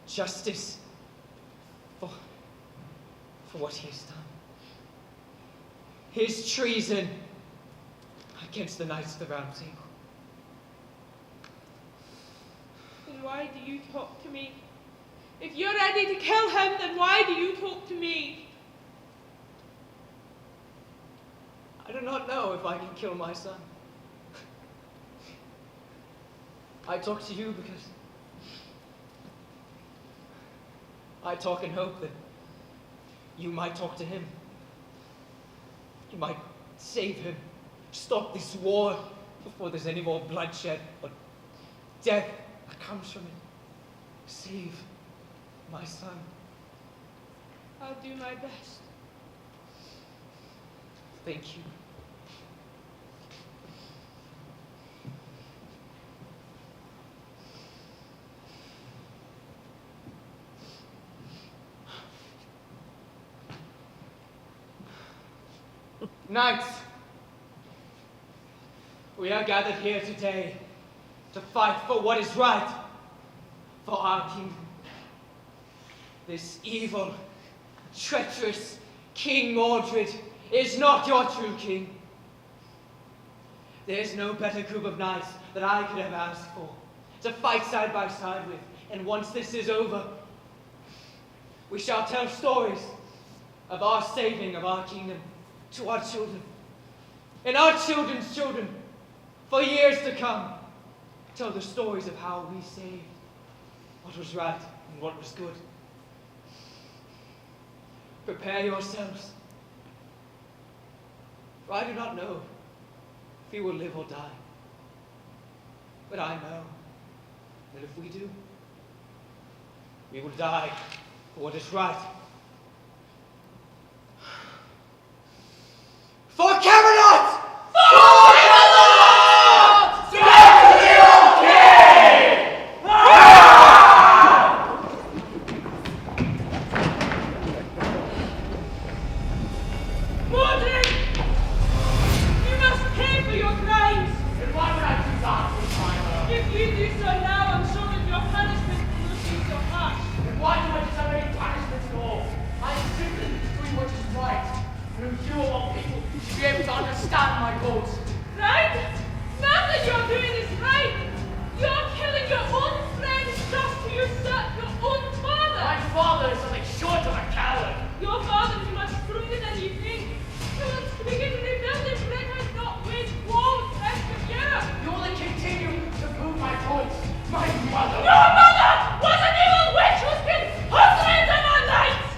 justice for what he has done. His treason against the Knights of the Round Table. Then why do you talk to me? If you're ready to kill him, then why do you talk to me? I do not know if I can kill my son. I talk to you because I talk in hope that you might talk to him. You might save him, stop this war before there's any more bloodshed or death that comes from it. Save my son. I'll do my best. Thank you. Knights, we are gathered here today to fight for what is right for our kingdom. This evil, treacherous King Mordred is not your true king. There's no better group of knights that I could have asked for to fight side by side with, and once this is over, we shall tell stories of our saving of our kingdom to our children, and our children's children, for years to come. Tell the stories of how we saved what was right and what was good. Prepare yourselves, for I do not know if we will live or die. But I know that if we do, we will die for what is right. For Camelot! For Camelot! Back to the old king! understand my goals. Right? Nothing you're doing is right. You're killing your own friends just to usurp your own father. My father is nothing short of a coward. Your father is much stronger than you think. He wants to begin rebuilding Britain, not wage war with the rest of Europe. You only continue to prove my points. My mother. Your mother was an evil witch who's been hustling in our nights.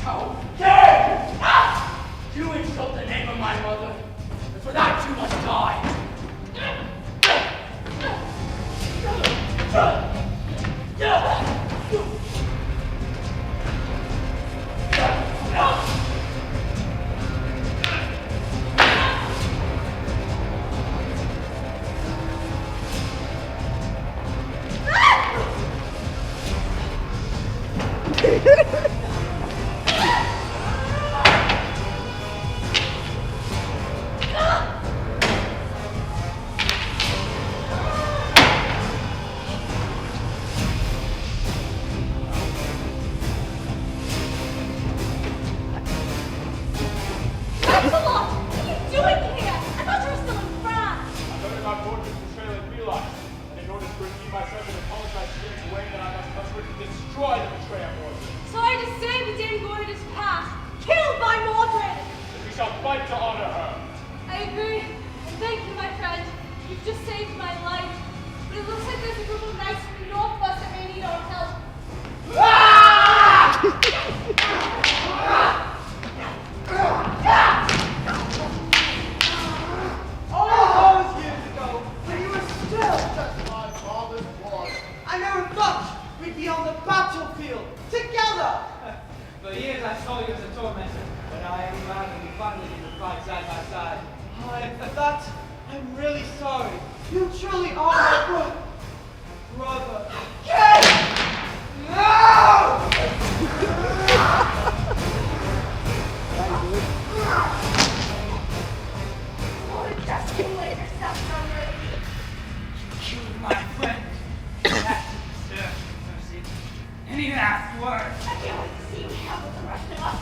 How dare you! Ah! You insult the name of my mother. And for that you must die. Lancelot, what are you doing here? I thought you were still in France. I learned about Mordred's betrayal and realized that in order to redeem myself and apologize to him in a way that I must utterly destroy the betrayer of Mordred. Sorry to say, but Dame Gord is past. Killed by Mordred. And we shall fight to honor her. I agree. And thank you, my friend. You've just saved my life. But it looks like there's a group of knights from the north of us that may need our help. All those years ago, when you were still just my father's ward, I never thought we'd be on the battlefield together. For years I saw you as a tormentor, but I am glad that we finally get to fight side by side. For that, I'm really sorry. You truly are my brother. What a just you let yourself hungry. Killed my friend. That deserves mercy. Any last words? I can't wait to see you have with the rest of us.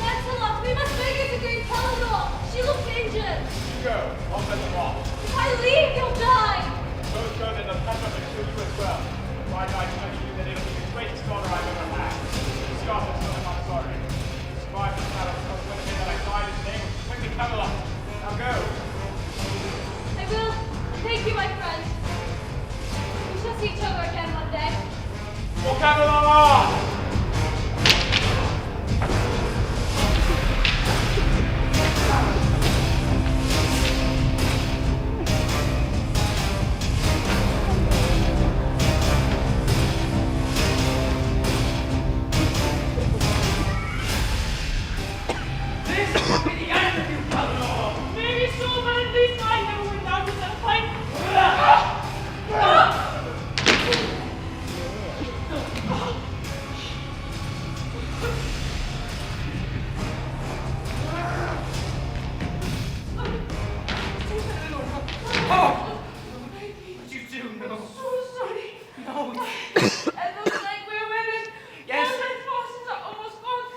Lancelot, we must make it to Dame Pellinor. She looks injured. You go. I'll send them off. If I leave, you'll die. Those go, then they'll catch up and kill you as well. Why do I tell you that it'll be the greatest honor I've ever had? Scott is still not sorry. Survive this battle because when the day that I died in the name of King Camelot. Now go. I will. Thank you, my friend. We shall see each other again one day. For Camelot! Maybe so, but at least I know we're not with that fight. What you do, no. So sorry. No. It looks like we're winning. Yes. All my forces are almost gone.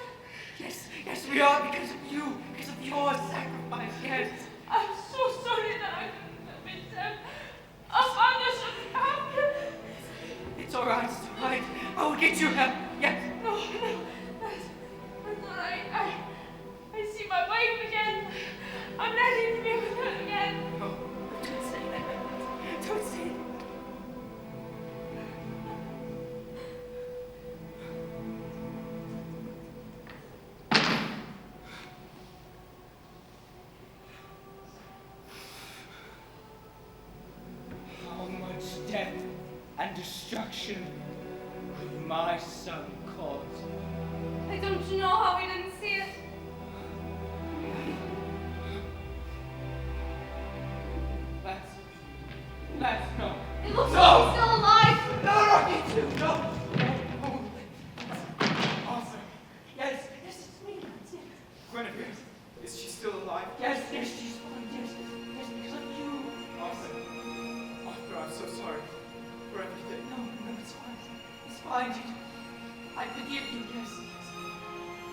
Yes, we are because of you, because of your sacrifice, yes. I'm so sorry that I couldn't admit them. Others should have. It's all right. I will get you help, yes. No, that's all right. I see my wife again. I'm ready to be with her again. No, don't say that. Don't say it. How much death and destruction could my son cause? I don't know how we didn't see it. Is she still alive? Yes, she's fine, yes, because of you. Arthur. Arthur, I'm so sorry for everything. No, it's fine. It's fine. I forgive you, yes.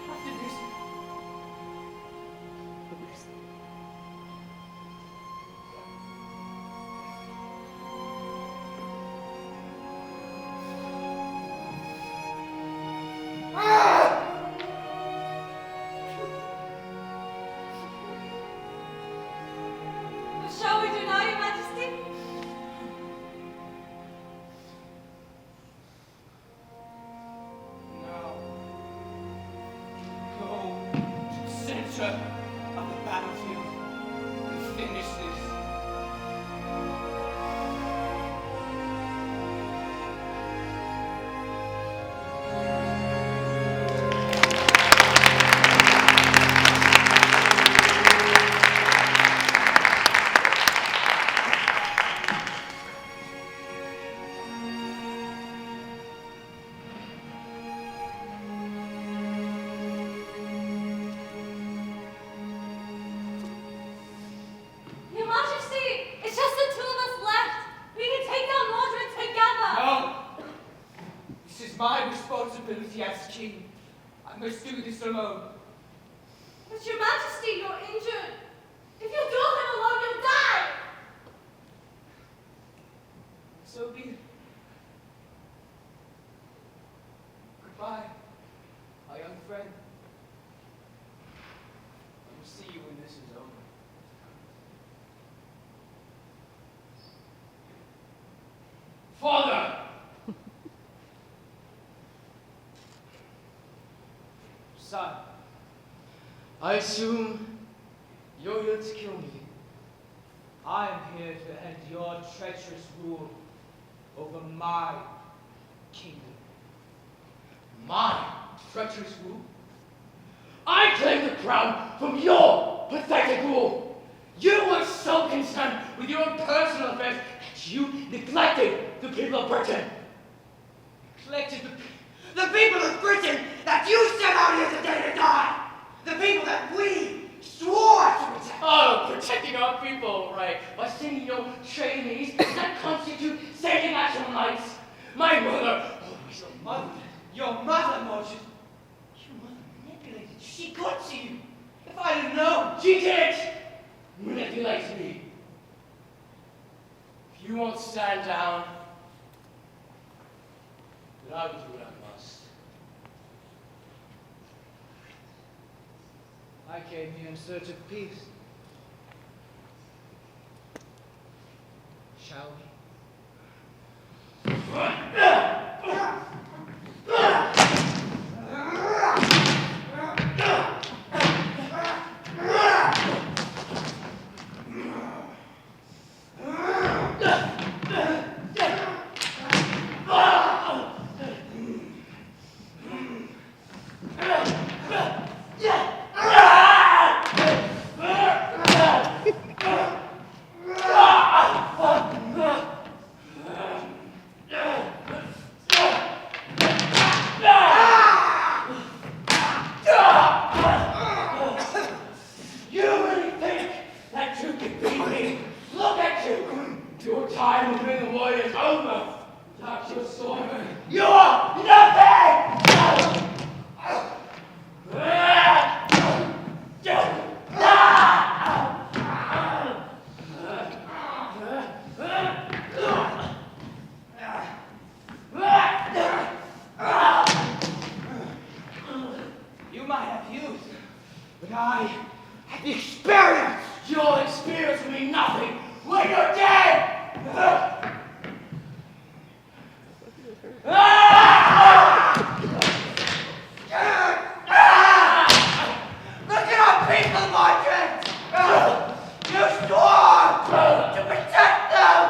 After this. Shall we do now, Your Majesty? Now, go to the center of the battlefield and finish this. Your Majesty, it's just the two of us left. We can take down Mordred together. No! This is my responsibility as king. I must do this alone. But Your Majesty, you're injured. If you do him alone, you'll die. So be it. Goodbye, my young friend. I will see you when this is over. Father! Son, I assume you're here to kill me. I am here to end your treacherous rule over my kingdom. My treacherous rule? I claim the crown from your pathetic rule. You were so concerned with your own personal affairs that you neglected the people of Britain. Neglected the people of Britain that you sent out here today to die. The people that we swore to protect. Oh, protecting our people, right? By sending your trainees that constitute saving national rights. My mother always Your mother, Mordred. Your mother manipulated you. She got to you. If I had known. She did manipulate me. If you won't stand down, then I will do what I must. I came here in search of peace. Shall we? You really think that you can beat me? Look at you! Your time of being a warrior is over. Without your sword, you are nothing! You might have youth, but I have the experience. Your experience will mean nothing when you're dead! Look at our people, Mordred! You swore to protect them!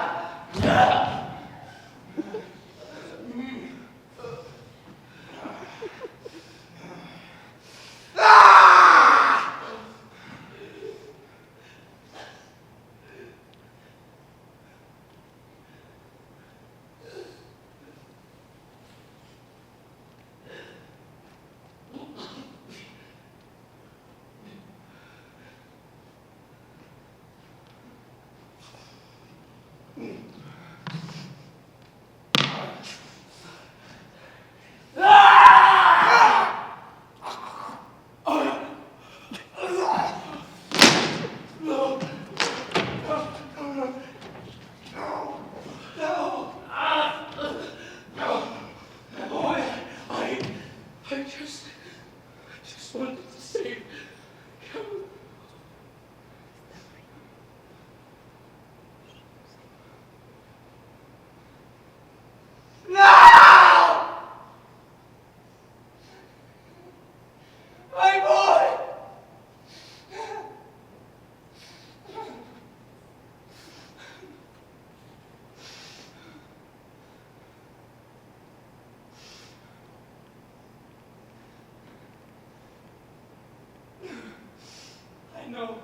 know.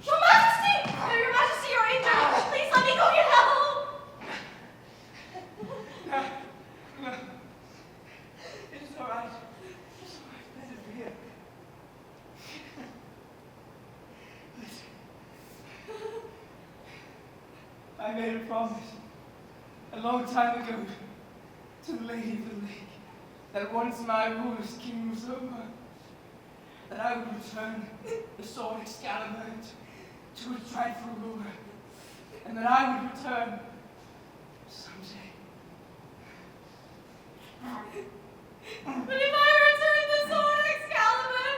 Your Majesty! No, Your Majesty, you're injured! Please let me go get help! No. It's all right. It's all right. Let it be here. Listen. I made a promise a long time ago to the Lady of the Lake that once my rule as king was over, that I would return the sword Excalibur to its rightful ruler, and that I would return someday. But if I return the sword Excalibur,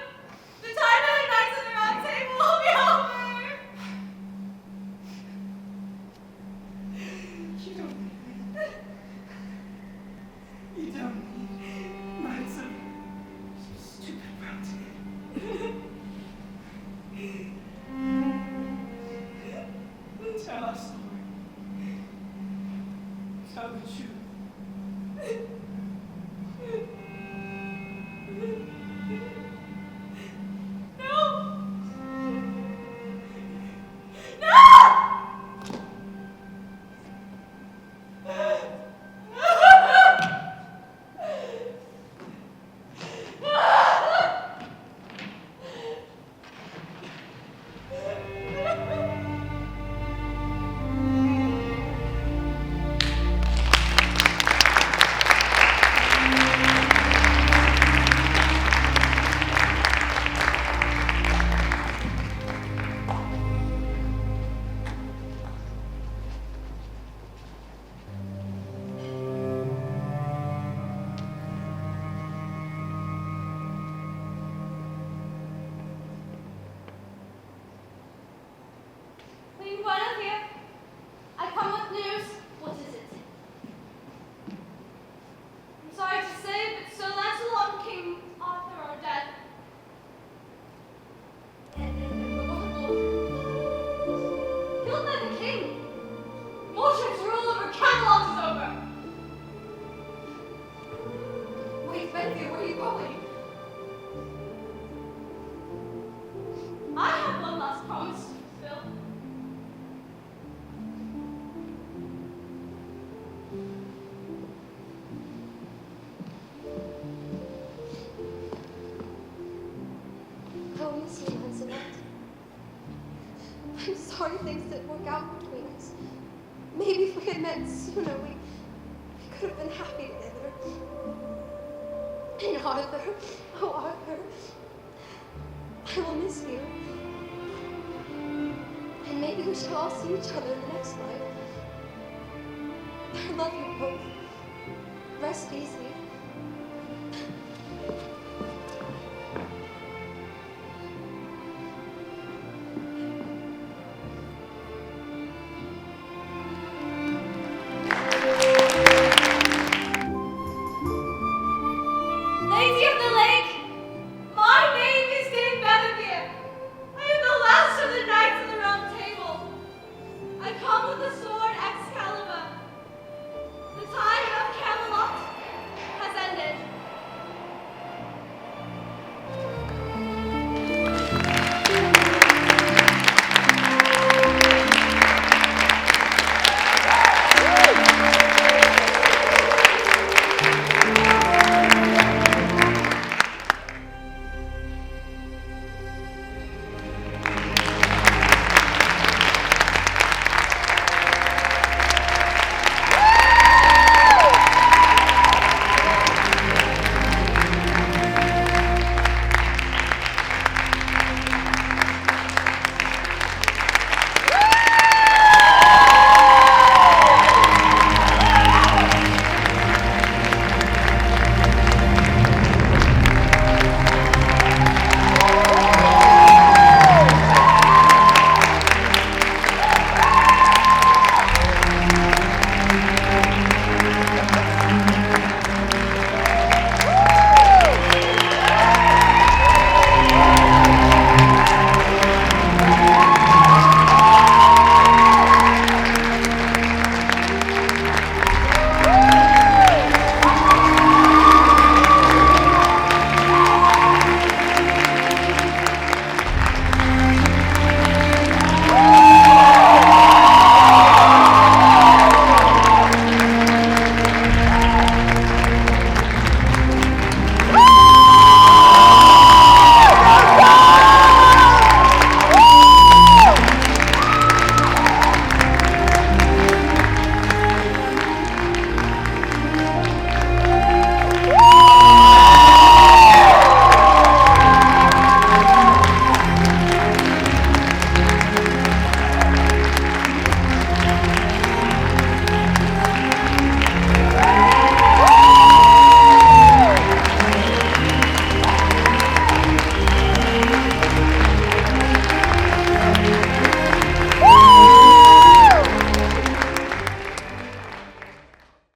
the time of the Knights of the Round Table will be over! You don't need Knights of stupid Round Table. Tell our story. Tell the truth. No! No! Queen Guinevere, I come with news. What is it? I'm sorry to say, but Sir Lancelot and King Arthur are dead. Killed by the king. Mordred's rule over Camelot is over. Wait, Guinevere, where are you going? I have one last promise to fulfill. I will miss you, Lancelot. I'm sorry things didn't work out between us. Maybe if we had met sooner, we could have been happy together. And Arthur, oh Arthur, I will miss you. And maybe we shall all see each other in the next life. I love you both. Rest easy.